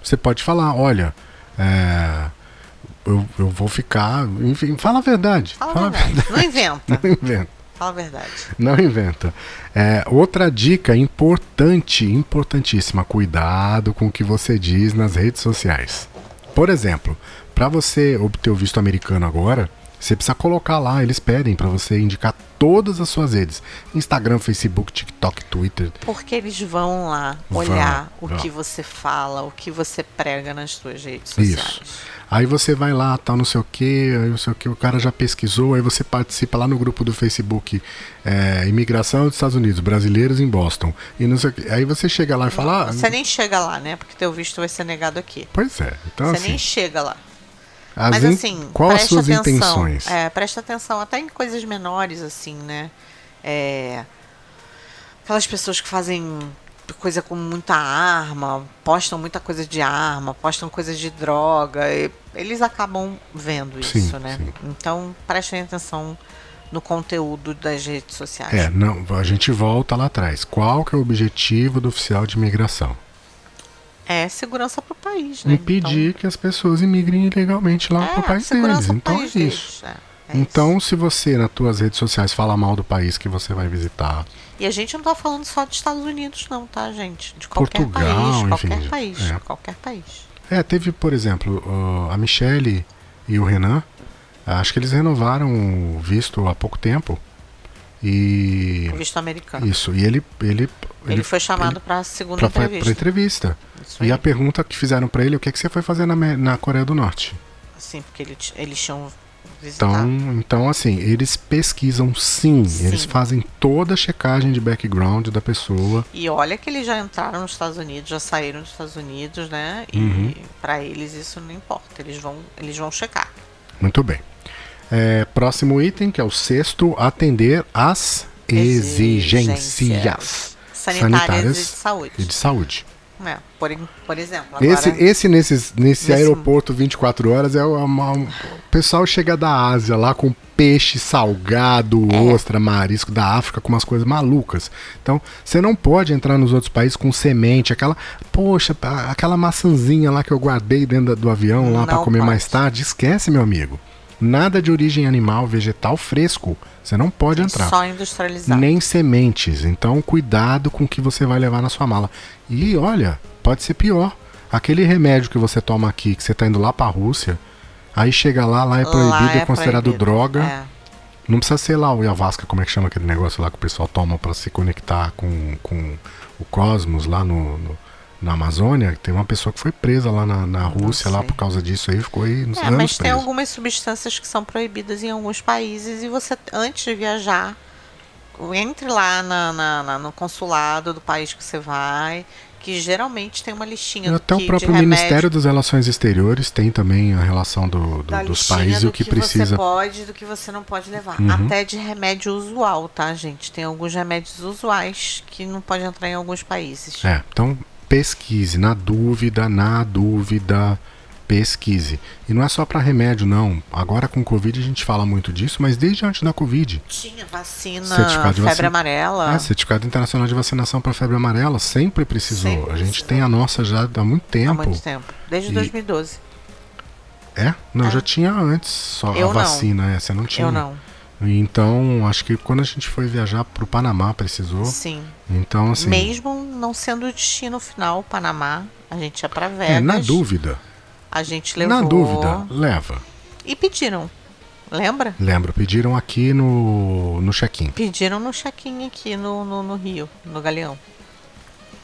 Você pode falar, olha, eu vou ficar... Enfim, fala a verdade.
Fala a verdade. Não inventa.
Não inventa.
Fala a verdade.
Não inventa. Outra dica importantíssima. Cuidado com o que você diz nas redes sociais. Por exemplo, para você obter o visto americano agora, você precisa colocar lá, eles pedem para você indicar todas as suas redes. Instagram, Facebook, TikTok, Twitter.
Porque eles vão lá olhar o que você fala, o que você prega nas suas redes sociais.
Isso. Aí você vai lá, tal, não sei o que, o cara já pesquisou, aí você participa lá no grupo do Facebook, Imigração dos Estados Unidos, brasileiros em Boston, e não sei o que. Aí você chega lá e fala...
Você nem chega lá, né? Porque teu visto vai ser negado aqui.
Pois é. Então,
você
assim,
nem chega lá.
Mas assim, qual as suas intenções?
Presta atenção até em coisas menores, assim, né? Aquelas pessoas que fazem coisa com muita arma, postam muita coisa de arma, postam coisas de droga, eles acabam vendo isso, né? Sim. Então, prestem atenção no conteúdo das redes sociais.
A gente volta lá atrás. Qual que é o objetivo do oficial de imigração?
Segurança para o país, né?
Impedir que as pessoas imigrem ilegalmente lá para o país deles. Então é isso. Então, se você nas tuas redes sociais fala mal do país que você vai visitar...
E a gente não tá falando só dos Estados Unidos, não, tá, gente? De qualquer
Portugal,
país, qualquer país.
Teve, por exemplo, a Michelle e o Renan, acho que eles renovaram o visto há pouco tempo.
O visto americano.
Isso, e ele
foi chamado para a segunda entrevista.
Para entrevista. E a pergunta que fizeram para ele, o que é que você foi fazer na Coreia do Norte?
Sim, porque eles tinham visitado.
Então, assim, eles pesquisam sim, eles fazem toda a checagem de background da pessoa.
E olha que eles já entraram nos Estados Unidos, já saíram dos Estados Unidos, né? E para eles isso não importa, eles vão checar.
Muito bem. Próximo item, que é o 6º, atender às exigências
sanitárias
e de saúde.
Por exemplo, agora...
Nesse aeroporto 24 horas, o pessoal chega da Ásia lá com peixe salgado, ostra, marisco, da África com umas coisas malucas. Então, você não pode entrar nos outros países com semente, aquela maçãzinha lá que eu guardei dentro do avião lá para comer mais tarde. Esquece, meu amigo. Nada de origem animal, vegetal fresco. Você não pode entrar.
Só industrializado.
Nem sementes. Então, cuidado com o que você vai levar na sua mala. E, olha, pode ser pior. Aquele remédio que você toma aqui, que você está indo lá para a Rússia, aí chega lá é proibido, é considerado droga. Não precisa ser lá o Ayahuasca, como é que chama aquele negócio lá que o pessoal toma para se conectar com o cosmos lá na Amazônia. Tem uma pessoa que foi presa lá na Rússia lá por causa disso aí, ficou aí nos anos
mas
preso.
Tem algumas substâncias que são proibidas em alguns países e você, antes de viajar, entre lá no consulado do país que você vai, que geralmente tem uma listinha
até o próprio Ministério das Relações Exteriores tem também a relação dos países e o que precisa.
Você pode, do que você não pode levar. Até de remédio usual, tá, gente? Tem alguns remédios usuais que não pode entrar em alguns países.
Então pesquise, na dúvida, pesquise. E não é só para remédio, não. Agora com Covid a gente fala muito disso, mas desde antes da Covid.
Tinha vacina, febre amarela.
Certificado internacional de vacinação para febre amarela, sempre precisou. A gente tem a nossa já há muito tempo.
Há muito tempo, desde 2012.
Não, já tinha antes só a vacina, você não tinha.
Eu não.
Então, acho que quando a gente foi viajar para o Panamá, precisou.
Sim.
Então, assim...
Mesmo não sendo o destino final, o Panamá, a gente ia para Vegas.
Na dúvida.
A gente levou...
Na dúvida, leva.
E pediram. Lembra?
Lembro. Pediram aqui no check-in.
Pediram no check-in aqui no Rio, no Galeão.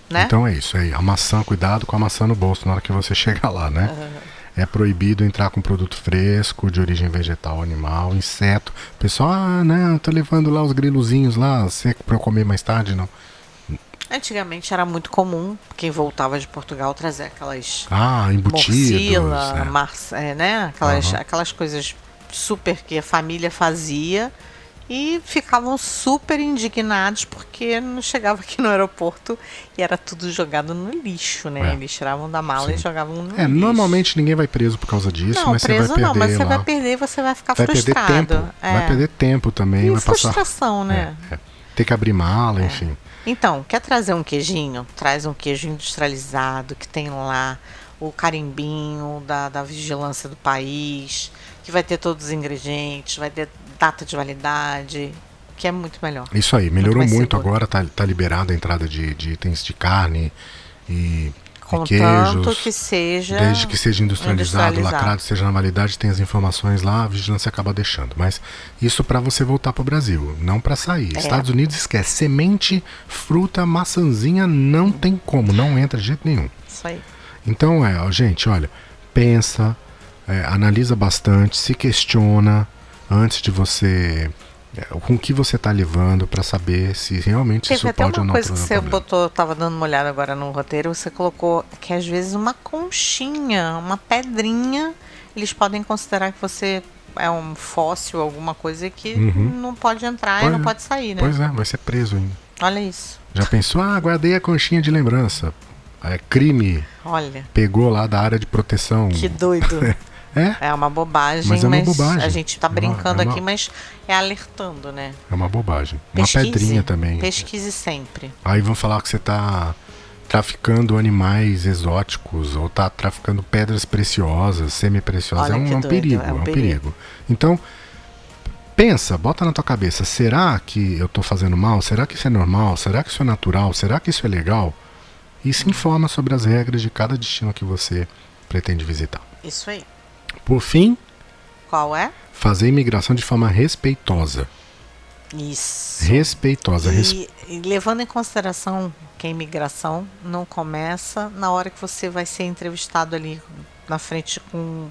Né?
Então é isso aí. A maçã, cuidado com a maçã no bolso na hora que você chegar lá, né? É proibido entrar com produto fresco, de origem vegetal, animal, inseto. O pessoal, eu tô levando lá os grilozinhos lá, seco pra eu comer mais tarde, não.
Antigamente era muito comum quem voltava de Portugal trazer aquelas
embutidos,
né? Aquelas coisas super que a família fazia e ficavam super indignados porque não chegava aqui no aeroporto e era tudo jogado no lixo, né? Eles tiravam da mala e jogavam no lixo.
Normalmente ninguém vai preso por causa disso,
não,
mas
preso
você vai perder
não, mas você
lá.
vai perder e você vai ficar
vai
frustrado.
Perder tempo, vai perder tempo também.
E
vai
frustração,
passar,
né?
Ter que abrir mala, enfim.
Então, quer trazer um queijinho? Traz um queijo industrializado que tem lá o carimbinho da vigilância do país, que vai ter todos os ingredientes, vai ter data de validade, que é muito melhor.
Isso aí, melhorou muito
seguro.
agora, tá liberada a entrada de itens de carne e
Contanto
queijos,
que seja
desde que seja industrializado, lacrado, seja na validade, tem as informações lá, a vigilância acaba deixando. Mas isso para você voltar para o Brasil, não para sair. Estados Unidos esquece, semente, fruta, maçãzinha, não tem como, não entra de jeito nenhum.
Isso aí.
Então gente, olha, pensa, analisa bastante, se questiona antes de você com que você está levando para saber se realmente isso pode ou não.
Teve até uma coisa que você botou, tava dando uma olhada agora no roteiro, você colocou que às vezes uma conchinha, uma pedrinha, eles podem considerar que você é um fóssil, alguma coisa que não pode entrar e não pode sair, né?
Pois é, vai ser preso ainda.
Olha isso.
Já pensou? Guardei a conchinha de lembrança. É crime.
Olha.
Pegou lá da área de proteção.
Que doido.
É
uma bobagem,
mas uma bobagem.
A gente tá brincando aqui, mas é alertando, né?
É uma bobagem. Pesquise, uma pedrinha também.
Pesquise sempre.
Aí vão falar que você tá traficando animais exóticos ou tá traficando pedras preciosas, semi-preciosas. É um perigo, é um perigo. Então, pensa, bota na tua cabeça, será que eu tô fazendo mal? Será que isso é normal? Será que isso é natural? Será que isso é legal? E se informa sobre as regras de cada destino que você pretende visitar.
Isso aí.
Por fim,
qual é?
Fazer imigração de forma respeitosa.
Isso.
Respeitosa.
E levando em consideração que a imigração não começa na hora que você vai ser entrevistado ali na frente com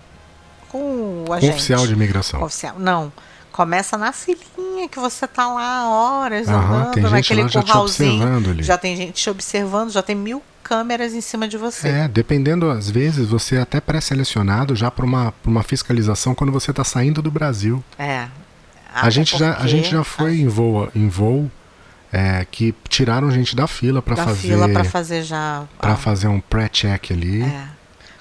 o agente.
Oficial de imigração.
Oficial. Não. Começa na filinha que você tá lá horas andando,
tem gente
naquele
lá
curralzinho. Já tem gente te observando, já tem 1000 câmeras em cima de você.
Dependendo, às vezes, você é até pré-selecionado já para uma fiscalização quando você está saindo do Brasil. A gente já foi em voo que tiraram gente da fila para fazer um pré-check ali.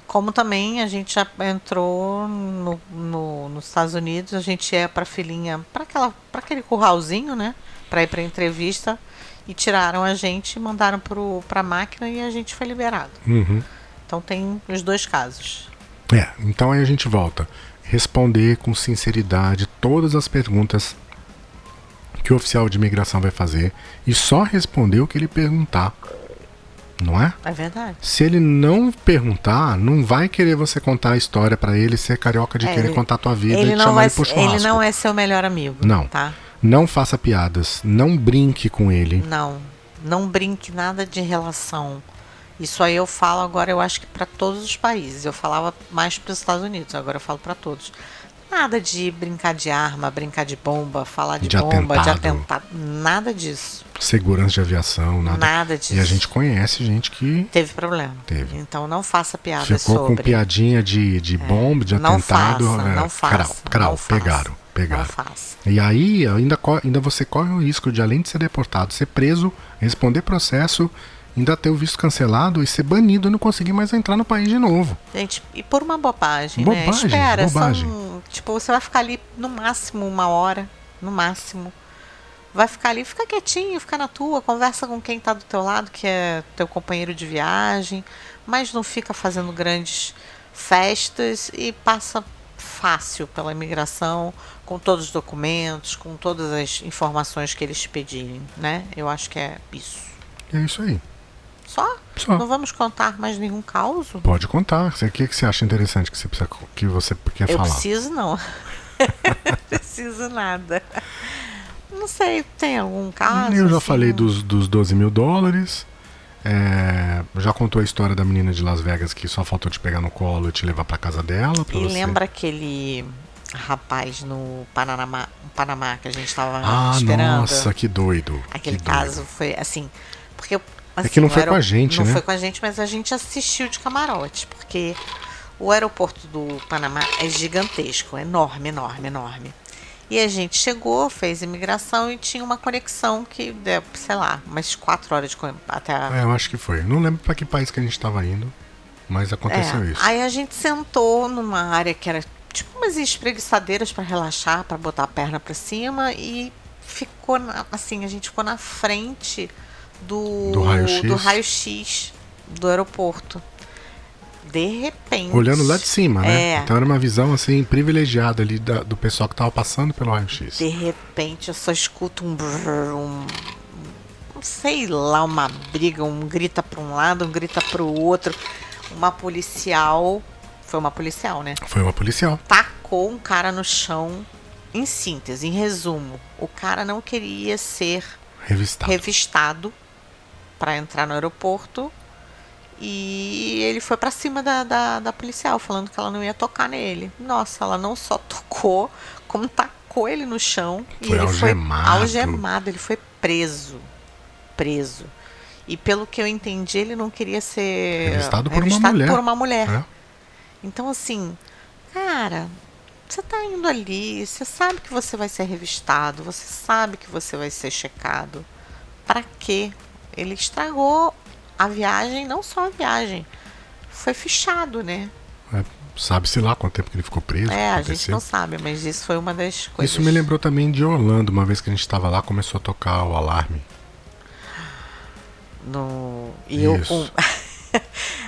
Como também a gente já entrou nos Estados Unidos, a gente ia para filinha, para aquele curralzinho, né? Para ir para entrevista. E tiraram a gente, mandaram para a máquina e a gente foi liberado. Então tem os dois casos.
Então aí a gente volta. Responder com sinceridade todas as perguntas que o oficial de imigração vai fazer e só responder o que ele perguntar. Não é?
É verdade.
Se ele não perguntar, não vai querer você contar a história para ele ser carioca de querer contar a tua vida e te chamar ele pro churrasco.
Ele não é seu melhor amigo.
Não.
Tá?
Não faça piadas, não brinque com ele.
Não brinque nada de relação. Isso aí eu falo agora, eu acho que para todos os países. Eu falava mais para os Estados Unidos, agora eu falo para todos. Nada de brincar de arma, brincar de bomba, falar de bomba, de atentado, nada disso.
Segurança de aviação,
nada disso.
E a gente conhece gente que
teve problema.
Então
não faça piada sobre.
Ficou com piadinha de bomba, de atentado.
Não faça.
Pegaram.
Não faça.
E aí ainda você corre o risco de, além de ser deportado, ser preso, responder processo, ainda ter o visto cancelado e ser banido e não conseguir mais entrar no país de novo.
Gente, e por uma bobagem, né? Espera, você vai ficar ali no máximo 1 hora, no máximo. Vai ficar ali, fica quietinho, fica na tua, conversa com quem está do teu lado, que é teu companheiro de viagem, mas não fica fazendo grandes festas e passa fácil pela imigração, com todos os documentos, com todas as informações que eles te pedirem, né? Eu acho que é isso.
É isso aí.
Só? Não vamos contar mais nenhum caos?
Pode contar. O que você acha interessante que você quer falar?
Eu preciso não. Preciso nada. Não sei, tem algum caso?
Eu já falei dos $12 mil. Já contou a história da menina de Las Vegas que só faltou te pegar no colo e te levar pra casa dela.
E lembra aquele rapaz no Panamá que a gente estava esperando?
Nossa, que doido.
Aquele caso foi assim, porque assim,
é que não foi com a gente, né?
Não foi com a gente, mas a gente assistiu de camarote, porque o aeroporto do Panamá é gigantesco, enorme. E a gente chegou, fez imigração e tinha uma conexão que deu, sei lá, umas 4 horas até a...
Eu acho que foi. Não lembro pra que país que a gente tava indo, mas aconteceu isso.
Aí a gente sentou numa área que era tipo umas espreguiçadeiras para relaxar, para botar a perna para cima e ficou assim, a gente ficou na frente
Do raio-x.
do raio-x do aeroporto. De repente.
Olhando lá de cima, né? Então era uma visão assim privilegiada ali do pessoal que tava passando pelo raio-x.
De repente eu só escuto não sei lá, uma briga, um grita para um lado, um grita para o outro. Uma policial, foi uma policial, né?
Foi uma policial.
Tacou um cara no chão. Em síntese, em resumo, o cara não queria ser revistado para entrar no aeroporto. E ele foi pra cima da policial, falando que ela não ia tocar nele. Nossa, ela não só tocou, como tacou ele no chão.
Foi
e ele
algemado.
foi algemado, ele foi preso. Preso. E pelo que eu entendi, ele não queria ser
revistado por
uma mulher.
É.
Então, assim, cara, você tá indo ali, você sabe que você vai ser revistado, você sabe que você vai ser checado. Pra quê? Ele estragou a viagem, não só a viagem, foi fichado, né?
Sabe-se lá quanto tempo que ele ficou preso.
A gente não sabe, mas isso foi uma das coisas.
Isso me lembrou também de Orlando, uma vez que a gente estava lá, começou a tocar o alarme.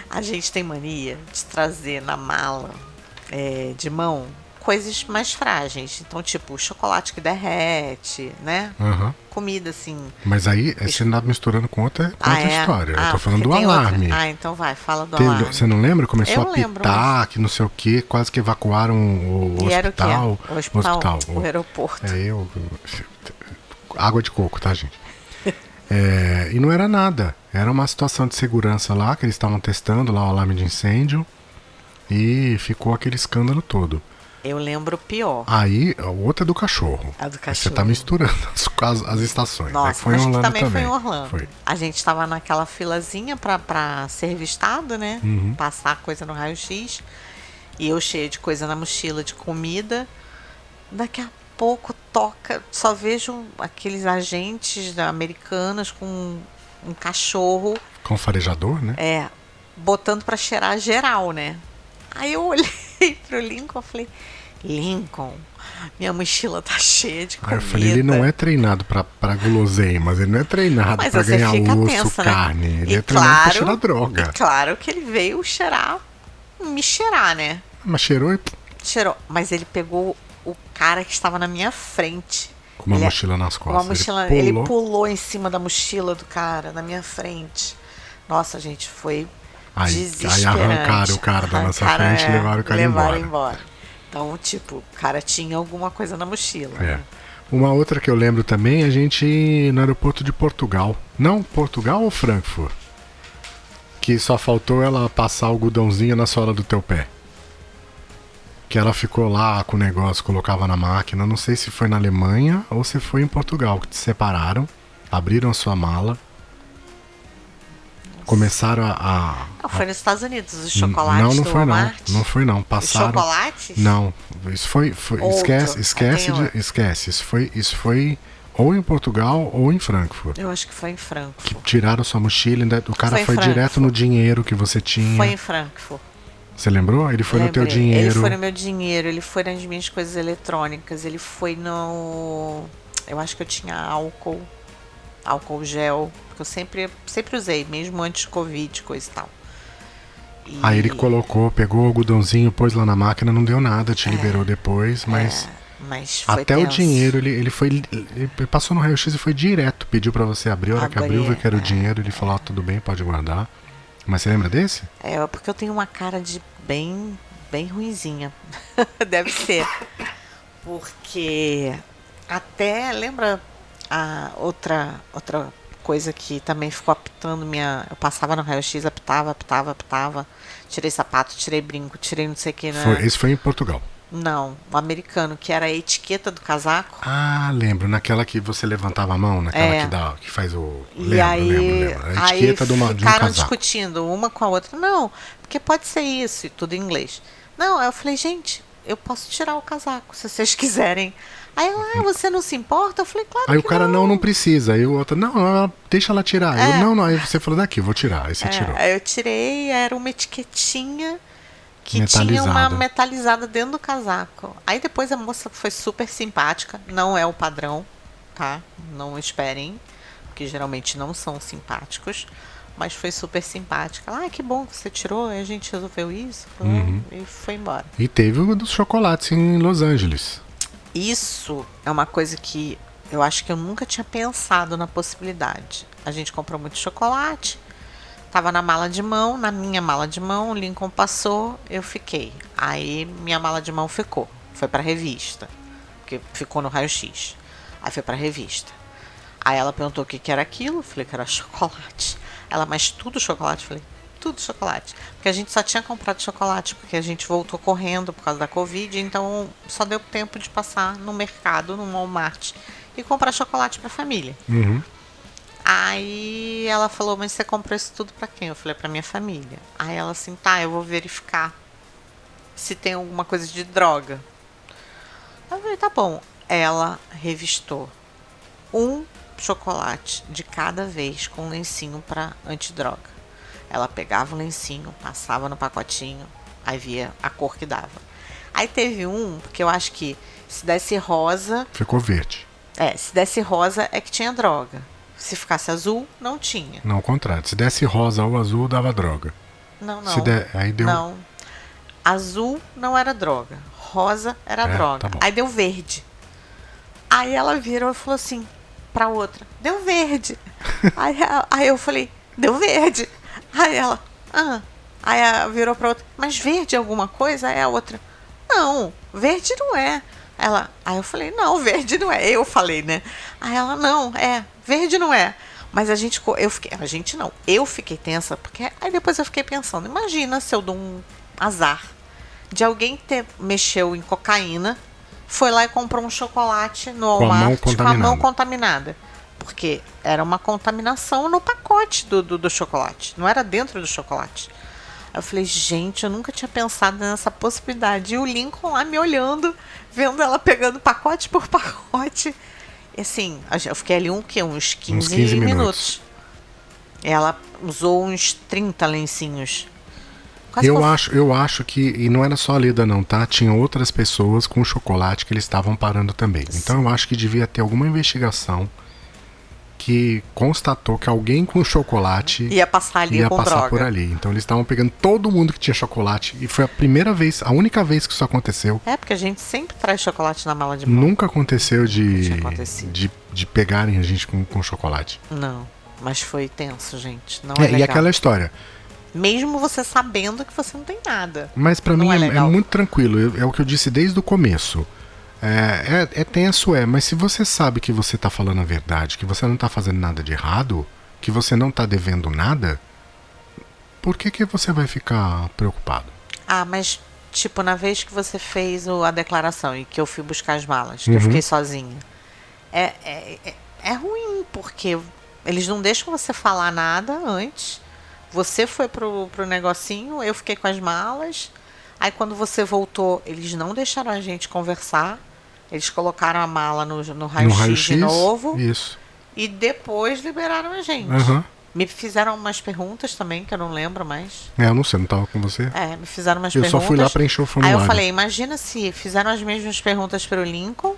A gente tem mania de trazer na mala de mão coisas mais frágeis. Então, tipo, chocolate que derrete, né?
Uhum.
Comida, assim.
Mas aí você não tá misturando com outra história. Eu tô falando do alarme.
Outra. Então vai, fala do alarme.
Você não lembra? Começou a apitar, que não sei o que, quase que evacuaram o hospital.
O hospital. O aeroporto.
Água de coco, tá, gente? E não era nada. Era uma situação de segurança lá, que eles estavam testando lá o alarme de incêndio. E ficou aquele escândalo todo.
Eu lembro pior.
Aí, a outra é do cachorro.
A do cachorro.
Você tá misturando as estações.
Nossa,
foi em Orlando também.
Foi em Orlando.
Foi.
A gente tava naquela filazinha pra ser revistado, né?
Uhum.
Passar coisa no raio-x. E eu cheia de coisa na mochila, de comida. Daqui a pouco toca, só vejo aqueles agentes americanos com um cachorro.
Com farejador, né?
Botando pra cheirar geral, né? Aí eu olhei pro Lincoln e falei, Lincoln, minha mochila tá cheia de comida.
Aí eu falei, ele não é treinado pra guloseimas, ele não é treinado pra ganhar osso, carne.
Né?
Ele é treinado pra cheirar droga.
E claro que ele veio me cheirar, né?
Mas cheirou e...
Cheirou, mas ele pegou o cara que estava na minha frente.
Com uma mochila nas costas.
Uma mochila, ele pulou em cima da mochila do cara, na minha frente. Nossa, gente, foi...
Aí arrancaram o cara da nossa frente e levaram o cara embora.
Então, tipo, o cara tinha alguma coisa na mochila. Né?
Uma outra que eu lembro também, a gente no aeroporto de Portugal. Não, Portugal ou Frankfurt? Que só faltou ela passar o algodãozinho na sola do teu pé. Que ela ficou lá com o negócio, colocava na máquina. Não sei se foi na Alemanha ou se foi em Portugal, que te separaram, abriram a sua mala. Começaram
Não, foi nos Estados Unidos, os chocolates
não
do
foi
Walmart.
Não foi não, passaram.
Os chocolates?
Não, isso foi esquece, isso foi ou em Portugal ou em Frankfurt.
Eu acho que foi em Frankfurt.
Que tiraram sua mochila, o cara foi direto no dinheiro que você tinha.
Foi em Frankfurt.
Você lembrou? Ele foi no teu dinheiro.
Ele foi no meu dinheiro, ele foi nas minhas coisas eletrônicas, ele foi no... Eu acho que eu tinha álcool gel, que eu sempre usei, mesmo antes de Covid, coisa e tal.
Aí ele pegou o algodãozinho, pôs lá na máquina, não deu nada, te liberou depois, mas
foi
até
tenso.
O dinheiro, ele passou no raio-x e foi direto, pediu pra você abrir, a hora que abriu, viu que era o dinheiro, ele falou, tudo bem, pode guardar. Mas você lembra desse?
Porque eu tenho uma cara de bem ruinzinha. Deve ser. Porque até, lembra a outra coisa que também ficou apitando eu passava no raio-x, apitava, tirei sapato, tirei brinco, tirei não sei o que, né?
Esse foi em Portugal.
Não, o americano, que era a etiqueta do casaco.
Ah, lembro, naquela que você levantava a mão, naquela que faz o...
Lembro.
A etiqueta de um casaco.
Ficaram discutindo uma com a outra. Não, porque pode ser isso, e tudo em inglês. Não, aí eu falei, gente, eu posso tirar o casaco, se vocês quiserem Aí ela, você não se importa? Eu falei, claro
Aí
que
o cara,
não.
não precisa. Aí o outro, não, deixa ela tirar. Eu, não, aí você falou, daqui, vou tirar. Aí você tirou.
Aí eu tirei, era uma etiquetinha que
Metalizada.
tinha uma metalizada dentro do casaco. Aí depois a moça foi super simpática, não é o padrão, tá? Não esperem, porque geralmente não são simpáticos, mas foi super simpática. Ela, que bom que você tirou, aí a gente resolveu isso, e foi embora.
E teve o dos chocolates em Los Angeles.
Isso é uma coisa que eu acho que eu nunca tinha pensado na possibilidade. A gente comprou muito chocolate, tava na mala de mão, na minha mala de mão, o Lincoln passou, eu fiquei. Aí minha mala de mão ficou, foi pra revista, porque ficou no raio-x. Aí foi pra revista. Aí ela perguntou o que que era aquilo, eu falei que era chocolate. Ela, mas tudo chocolate? Eu falei, tudo chocolate. Porque a gente só tinha comprado chocolate, porque a gente voltou correndo por causa da Covid, então só deu tempo de passar no mercado, no Walmart, e comprar chocolate pra família. Aí ela falou, mas você comprou isso tudo pra quem? Eu falei, pra minha família. Aí ela assim, tá, eu vou verificar se tem alguma coisa de droga. Eu falei, tá bom. Ela revistou um chocolate de cada vez com um lencinho pra antidroga. Ela pegava o lencinho, passava no pacotinho, aí via a cor que dava. Aí teve um, porque eu acho que se desse rosa...
Ficou verde.
se desse rosa é que tinha droga. Se ficasse azul, não tinha.
Não, ao contrário. Se desse rosa ou azul, dava droga.
Não.
Aí deu...
Não. Azul não era droga. Rosa era droga.
Tá,
aí deu verde. Aí ela virou e falou assim pra outra, deu verde. aí eu falei, deu verde. Aí ela, Aí ela virou pra outra, mas verde é alguma coisa? Aí a outra, não, verde não é. Aí eu falei, não, verde não é. Eu falei, né? Aí ela, não, verde não é. Mas eu fiquei tensa, porque aí depois eu fiquei pensando, imagina se eu dou um azar de alguém mexeu em cocaína, foi lá e comprou um chocolate no Walmart com a mão contaminada. Porque era uma contaminação no pacote do chocolate, não era dentro do chocolate. Aí eu falei, gente, eu nunca tinha pensado nessa possibilidade. E o Lincoln lá me olhando, vendo ela pegando pacote por pacote. E assim, eu fiquei ali uns 15 minutos. Ela usou uns 30 lencinhos.
Eu acho que, e não era só a Leda não, tá? Tinha outras pessoas com chocolate que eles estavam parando também. Sim. Então eu acho que devia ter alguma investigação que constatou que alguém com chocolate
ia passar ali com droga.
Por ali. Então eles estavam pegando todo mundo que tinha chocolate e foi a única vez que isso aconteceu.
Porque a gente sempre traz chocolate na mala de mão.
Nunca aconteceu de pegarem a gente com chocolate.
Não, mas foi tenso, gente. Não é legal.
E aquela história.
Mesmo você sabendo que você não tem nada.
Mas pra mim é muito tranquilo. É o que eu disse desde o começo. É tenso, mas se você sabe que você tá falando a verdade, que você não tá fazendo nada de errado, que você não tá devendo nada, por que você vai ficar preocupado?
Mas tipo, na vez que você fez a declaração e que eu fui buscar as malas, que eu fiquei sozinha, é ruim, porque eles não deixam você falar nada antes. Você foi pro negocinho, eu fiquei com as malas. Aí quando você voltou, eles não deixaram a gente conversar. Eles colocaram a mala no raio-x de novo.
Isso.
E depois liberaram a gente. Me fizeram umas perguntas também, que eu não lembro mais.
Eu não sei, não estava com você.
Me fizeram umas perguntas.
Eu só fui lá preencher o formulário.
Aí eu falei, imagina se fizeram as mesmas perguntas para o Lincoln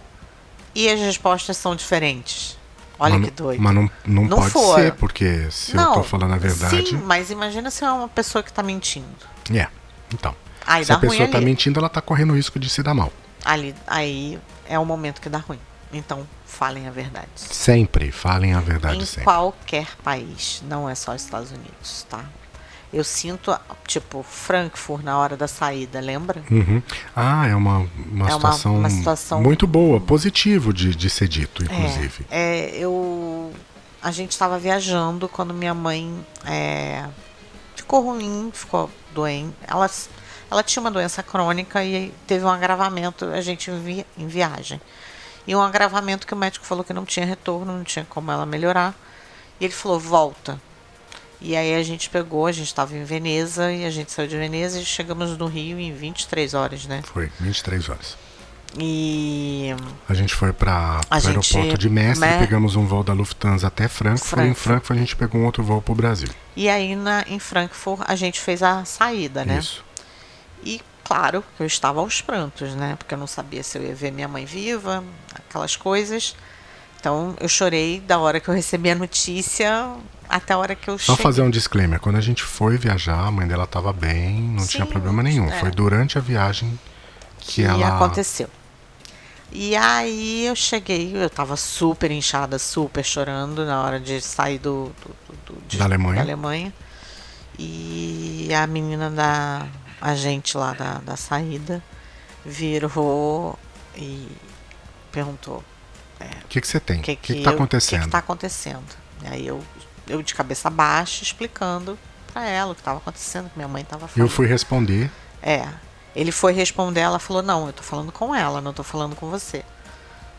e as respostas são diferentes. Olha que doido.
Mas não pode ser, porque se eu tô falando a verdade...
Sim, mas imagina se é uma pessoa que tá mentindo.
Então.
Aí
se a pessoa tá mentindo, ela tá correndo o risco de se dar mal.
Aí é o momento que dá ruim. Então, falem a verdade.
Sempre, falem a verdade sempre.
Em qualquer país, não é só Estados Unidos, tá? Eu sinto, tipo, Frankfurt na hora da saída, lembra?
É uma situação muito boa, positivo de ser dito, inclusive.
A gente estava viajando quando minha mãe ficou ruim, ficou doente. Ela tinha uma doença crônica e teve um agravamento, a gente em viagem. E um agravamento que o médico falou que não tinha retorno, não tinha como ela melhorar. E ele falou, volta. E aí a gente estava em Veneza, e a gente saiu de Veneza e chegamos no Rio em 23 horas, né?
Foi, 23 horas.
E
A gente foi para o aeroporto de Mestre, pegamos um voo da Lufthansa até Frankfurt. Em Frankfurt a gente pegou um outro voo para o Brasil.
E aí em Frankfurt a gente fez a saída, né?
Isso.
E claro, eu estava aos prantos, né? Porque eu não sabia se eu ia ver minha mãe viva, aquelas coisas. Então eu chorei da hora que eu recebi a notícia até a hora que eu cheguei.
Só fazer um disclaimer, quando a gente foi viajar, a mãe dela estava bem, não tinha problema nenhum. Foi durante a viagem que ela...
aconteceu. E aí eu cheguei, eu tava super inchada, super chorando na hora de sair
da
Alemanha. E a menina a gente lá da saída virou e perguntou:
o que você tem? O que tá acontecendo?
O que tá acontecendo? E aí eu de cabeça baixa explicando pra ela o que tava acontecendo, que minha mãe tava falando.
Eu fui responder.
Ele foi responder, ela falou: não, eu tô falando com ela, não tô falando com você.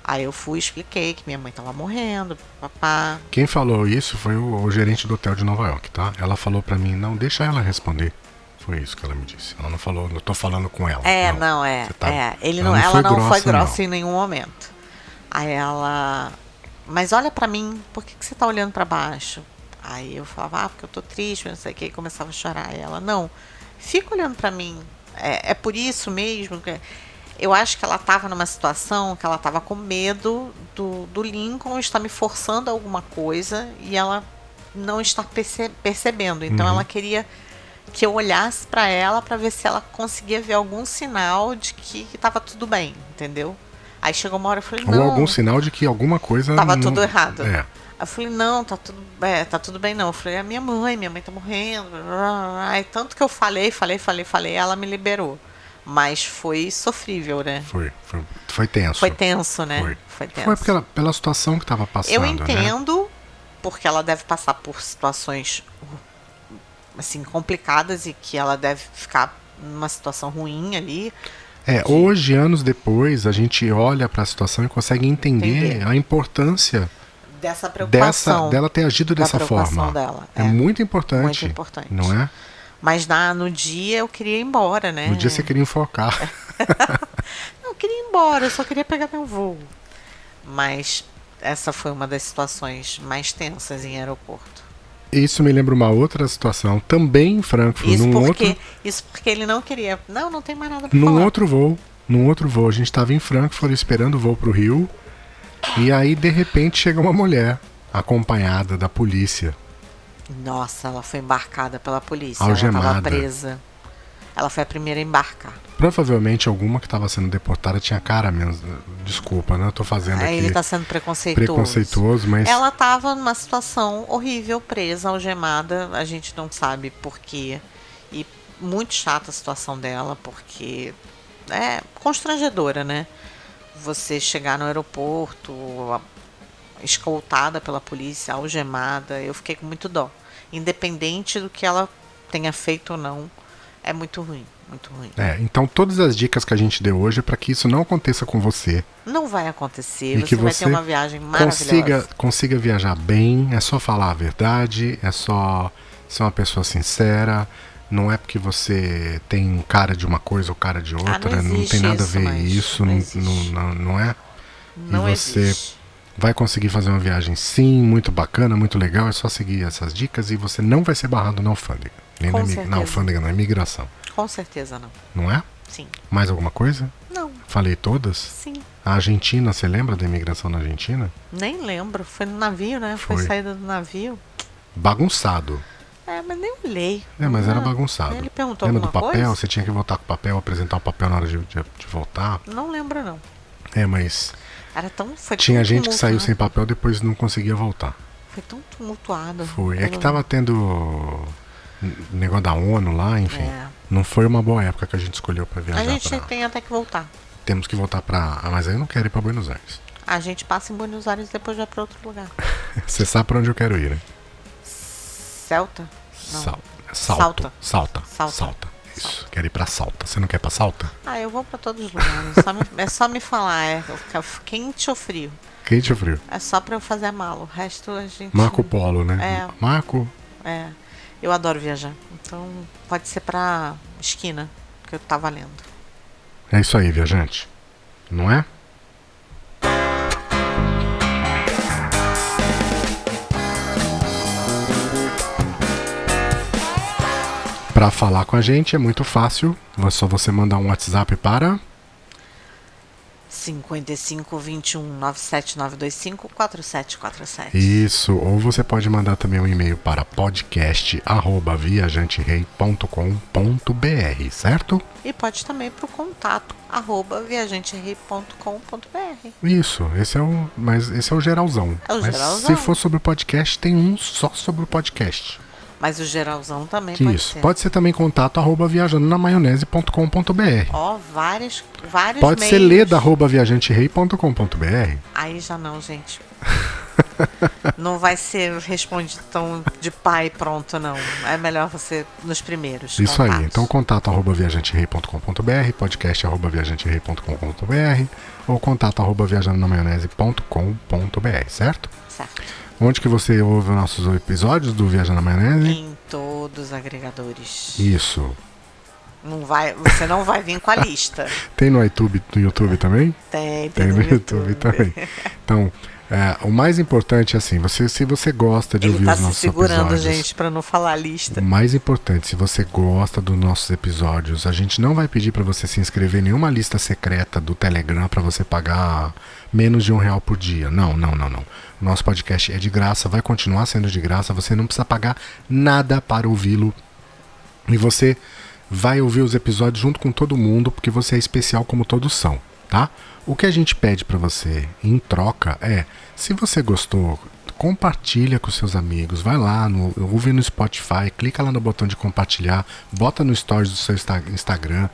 Aí eu fui e expliquei que minha mãe tava morrendo, papá.
Quem falou isso foi o gerente do hotel de Nova York, tá? Ela falou pra mim: não, deixa ela responder. Foi isso que ela me disse. Ela não falou, não tô falando com ela.
Ela não foi grossa em nenhum momento. Aí ela: mas olha pra mim, por que você tá olhando pra baixo? Aí eu falava: porque eu tô triste, não sei o que, e começava a chorar. Aí ela: não, fica olhando pra mim. É por isso mesmo que... Eu acho que ela estava numa situação que ela estava com medo do Lincoln estar me forçando alguma coisa e ela não está percebendo. Então ela queria que eu olhasse para ela para ver se ela conseguia ver algum sinal de que estava tudo bem, entendeu? Aí chegou uma hora eu falei: não.
Ou algum sinal de que alguma coisa...
Tava tudo errado.
Aí
eu falei: não, tá tudo bem não. Eu falei: é minha mãe tá morrendo. Aí tanto que eu falei, ela me liberou. Mas foi sofrível, né?
Foi tenso.
Foi tenso, né? Foi tenso.
Foi pela situação que estava passando.
Eu entendo, porque ela deve passar por situações assim, complicadas e que ela deve ficar numa situação ruim ali.
Hoje, anos depois, a gente olha para a situação e consegue entender a importância
dessa preocupação
dela ter agido dessa forma.
Dela.
É muito importante.
Muito importante.
Não é?
Mas no dia eu queria ir embora, né?
No dia você queria enfocar.
Não, eu queria ir embora, eu só queria pegar meu voo. Mas essa foi uma das situações mais tensas em aeroporto.
Isso me lembra uma outra situação, também em Frankfurt.
Isso porque ele não queria. Não tem mais nada pra
falar. Num outro voo, a gente estava em Frankfurt esperando o voo pro Rio. E aí, de repente, chega uma mulher acompanhada da polícia.
Nossa, ela foi embarcada pela polícia.
Algemada.
Ela estava presa. Ela foi a primeira a embarcar.
Provavelmente alguma que estava sendo deportada tinha cara menos. Desculpa, né? Eu tô fazendo aqui.
Ele está sendo preconceituoso.
Mas...
Ela estava numa situação horrível, presa, algemada. A gente não sabe por quê. E muito chata a situação dela, porque é constrangedora, né? Você chegar no aeroporto escoltada pela polícia, algemada. Eu fiquei com muito dó. Independente do que ela tenha feito ou não, é muito ruim, muito ruim.
Então todas as dicas que a gente deu hoje é para que isso não aconteça com você.
Não vai acontecer, você vai ter uma viagem
maravilhosa. Consiga viajar bem, é só falar a verdade, é só ser uma pessoa sincera. Não é porque você tem cara de uma coisa ou cara de outra, não tem nada a ver isso, não é?
Não
e você
existe.
Vai conseguir fazer uma viagem sim, muito bacana, muito legal, é só seguir essas dicas e você não vai ser barrado na alfândega. Nem na alfândega, na imigração.
Com certeza não.
Não é?
Sim.
Mais alguma coisa?
Não.
Falei todas?
Sim.
A Argentina, você lembra da imigração na Argentina?
Nem lembro, foi no navio, né? Foi saída do navio.
Bagunçado.
Mas nem olhei.
Mas era bagunçado.
Ele perguntou
Lembra do papel?
Coisa?
Você tinha que voltar com o papel, apresentar o papel na hora de voltar?
Não lembro, não.
Mas...
Foi
tinha gente que saiu sem papel depois não conseguia voltar.
Foi tão tumultuado.
Foi. É que tava tendo negócio da ONU lá, enfim. Não foi uma boa época que a gente escolheu pra viajar.
A gente tem até que voltar.
Temos que voltar pra... mas aí eu não quero ir pra Buenos Aires.
A gente passa em Buenos Aires e depois vai pra outro lugar.
Você sabe pra onde eu quero ir, né?
Celta?
Salta. Isso, quero ir pra Salta. Você não quer pra Salta?
Eu vou pra todos os lugares. É só me falar, quente ou frio.
Quente ou frio?
É só pra eu fazer a mala. O resto a gente...
Marco Polo, né? Marco?
Eu adoro viajar. Então pode ser pra esquina, que eu tá valendo.
É isso aí, viajante. não é? Para falar com a gente é muito fácil, é só você mandar um WhatsApp para
55 21 97925 4747.
isso, ou você pode mandar também um e-mail para podcast@viajanterei.com.br, certo?
E pode também para o contato @viajanterei.com.br.
Isso, esse é o geralzão.
É o
Mas
geralzão.
se for sobre o podcast, tem um só sobre o podcast.
Mas o geralzão também pode
Isso,
ser.
pode ser também contato @viajandonamaionese.com.br.
Ó, vários
Pode
meios.
ser leda @viajanterei.com.br.
Aí já não, gente. Não vai ser respondido tão de pai pronto, não. É melhor você nos primeiros.
Isso
contatos.
aí, então contato @viajanterei.com.br, podcast @viajanterei.com.br ou contato @viajandonamaionese.com.br, certo?
Certo.
Onde que você ouve os nossos episódios do Viajando na Maionese?
Em todos os agregadores.
Isso.
Você não vai vir com a lista.
Tem no YouTube também?
Tem
No YouTube também. Então, o mais importante é assim, se você gosta de
Ele
ouvir
tá
os
se
nossos
segurando,
episódios,
gente, pra não falar a lista.
o mais importante, se você gosta dos nossos episódios, a gente não vai pedir para você se inscrever em nenhuma lista secreta do Telegram para você pagar menos de R$1 por dia. Não. O nosso podcast é de graça, vai continuar sendo de graça, você não precisa pagar nada para ouvi-lo. E você vai ouvir os episódios junto com todo mundo, porque você é especial como todos são, tá? O que a gente pede para você em troca é, se você gostou, compartilha com seus amigos, vai lá, ouve no Spotify, clica lá no botão de compartilhar, bota no stories do seu Instagram,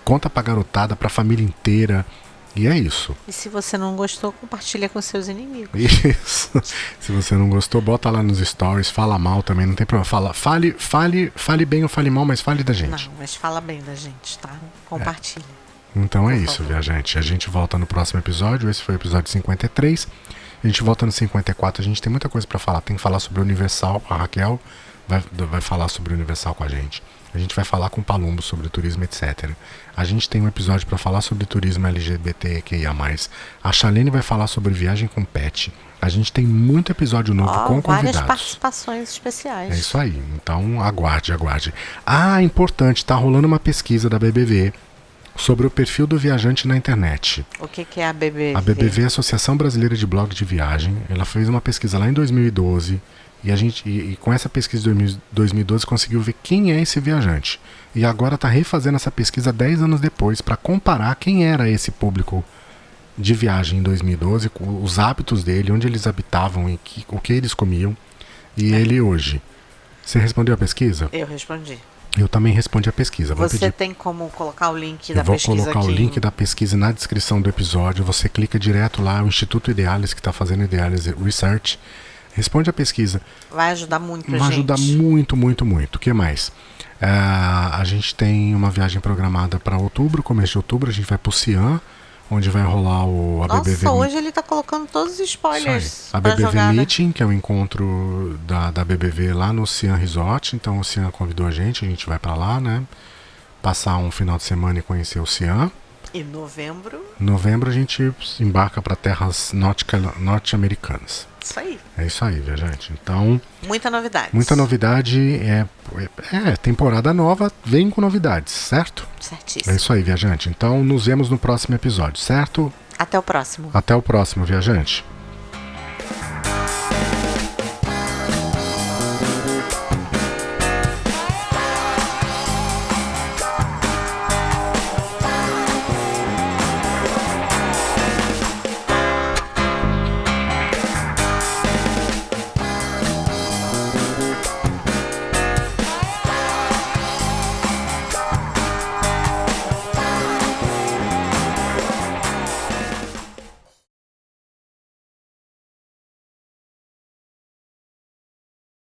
conta pra garotada, pra família inteira, e é isso.
E se você não gostou, compartilha com seus inimigos.
Isso. Se você não gostou, bota lá nos stories, fala mal também, não tem problema. Fale bem ou fale mal, mas fale da gente.
Não, mas fala bem da gente, tá? Compartilha.
Então é
Por
isso,
favor.
viajante. A gente volta no próximo episódio. Esse foi o episódio 53. A gente volta no 54. A gente tem muita coisa pra falar. Tem que falar sobre o Universal. A Raquel vai falar sobre o Universal com a gente. A gente vai falar com o Palumbo sobre turismo, etc. A gente tem um episódio para falar sobre turismo LGBTQIA+. A Chalene vai falar sobre viagem com pet. A gente tem muito episódio novo com
Várias
convidados.
participações especiais.
É isso aí. Então aguarde. Ah, importante, tá rolando uma pesquisa da BBV sobre o perfil do viajante na internet.
O que é a BBV?
A BBV é a Associação Brasileira de Blog de Viagem. Ela fez uma pesquisa lá em 2012 e com essa pesquisa de 2012 conseguiu ver quem é esse viajante. E agora está refazendo essa pesquisa 10 anos depois para comparar quem era esse público de viagem em 2012, os hábitos dele, onde eles habitavam e o que eles comiam, e ele hoje. Você respondeu a pesquisa?
Eu respondi.
Eu também respondi a pesquisa.
Você tem como colocar o link da
Eu vou
pesquisa
colocar
aqui?
o link da pesquisa na descrição do episódio. Você clica direto lá, o Instituto Idealis, que está fazendo Idealis Research. Responde a pesquisa.
Vai ajudar muito pra
Vai
gente.
ajudar muito, muito, muito. O que mais? A gente tem uma viagem programada para outubro, começo de outubro. A gente vai pro Cian, onde vai rolar a BBV.
Nossa, hoje ele tá colocando todos os spoilers.
A
pra
BBV
jogada.
Meeting, que é o encontro da BBV lá no Cian Resort. Então o Cian convidou a gente vai para lá, né? Passar um final de semana e conhecer o Cian.
E novembro,
Em novembro a gente embarca para terras norte-americanas.
isso aí.
É isso aí, viajante. Então,
Muita novidade.
muita novidade. Temporada nova, vem com novidades, certo? É
Certíssimo.
isso aí, viajante. Então, nos vemos no próximo episódio, certo?
Até o próximo.
Até o próximo, viajante.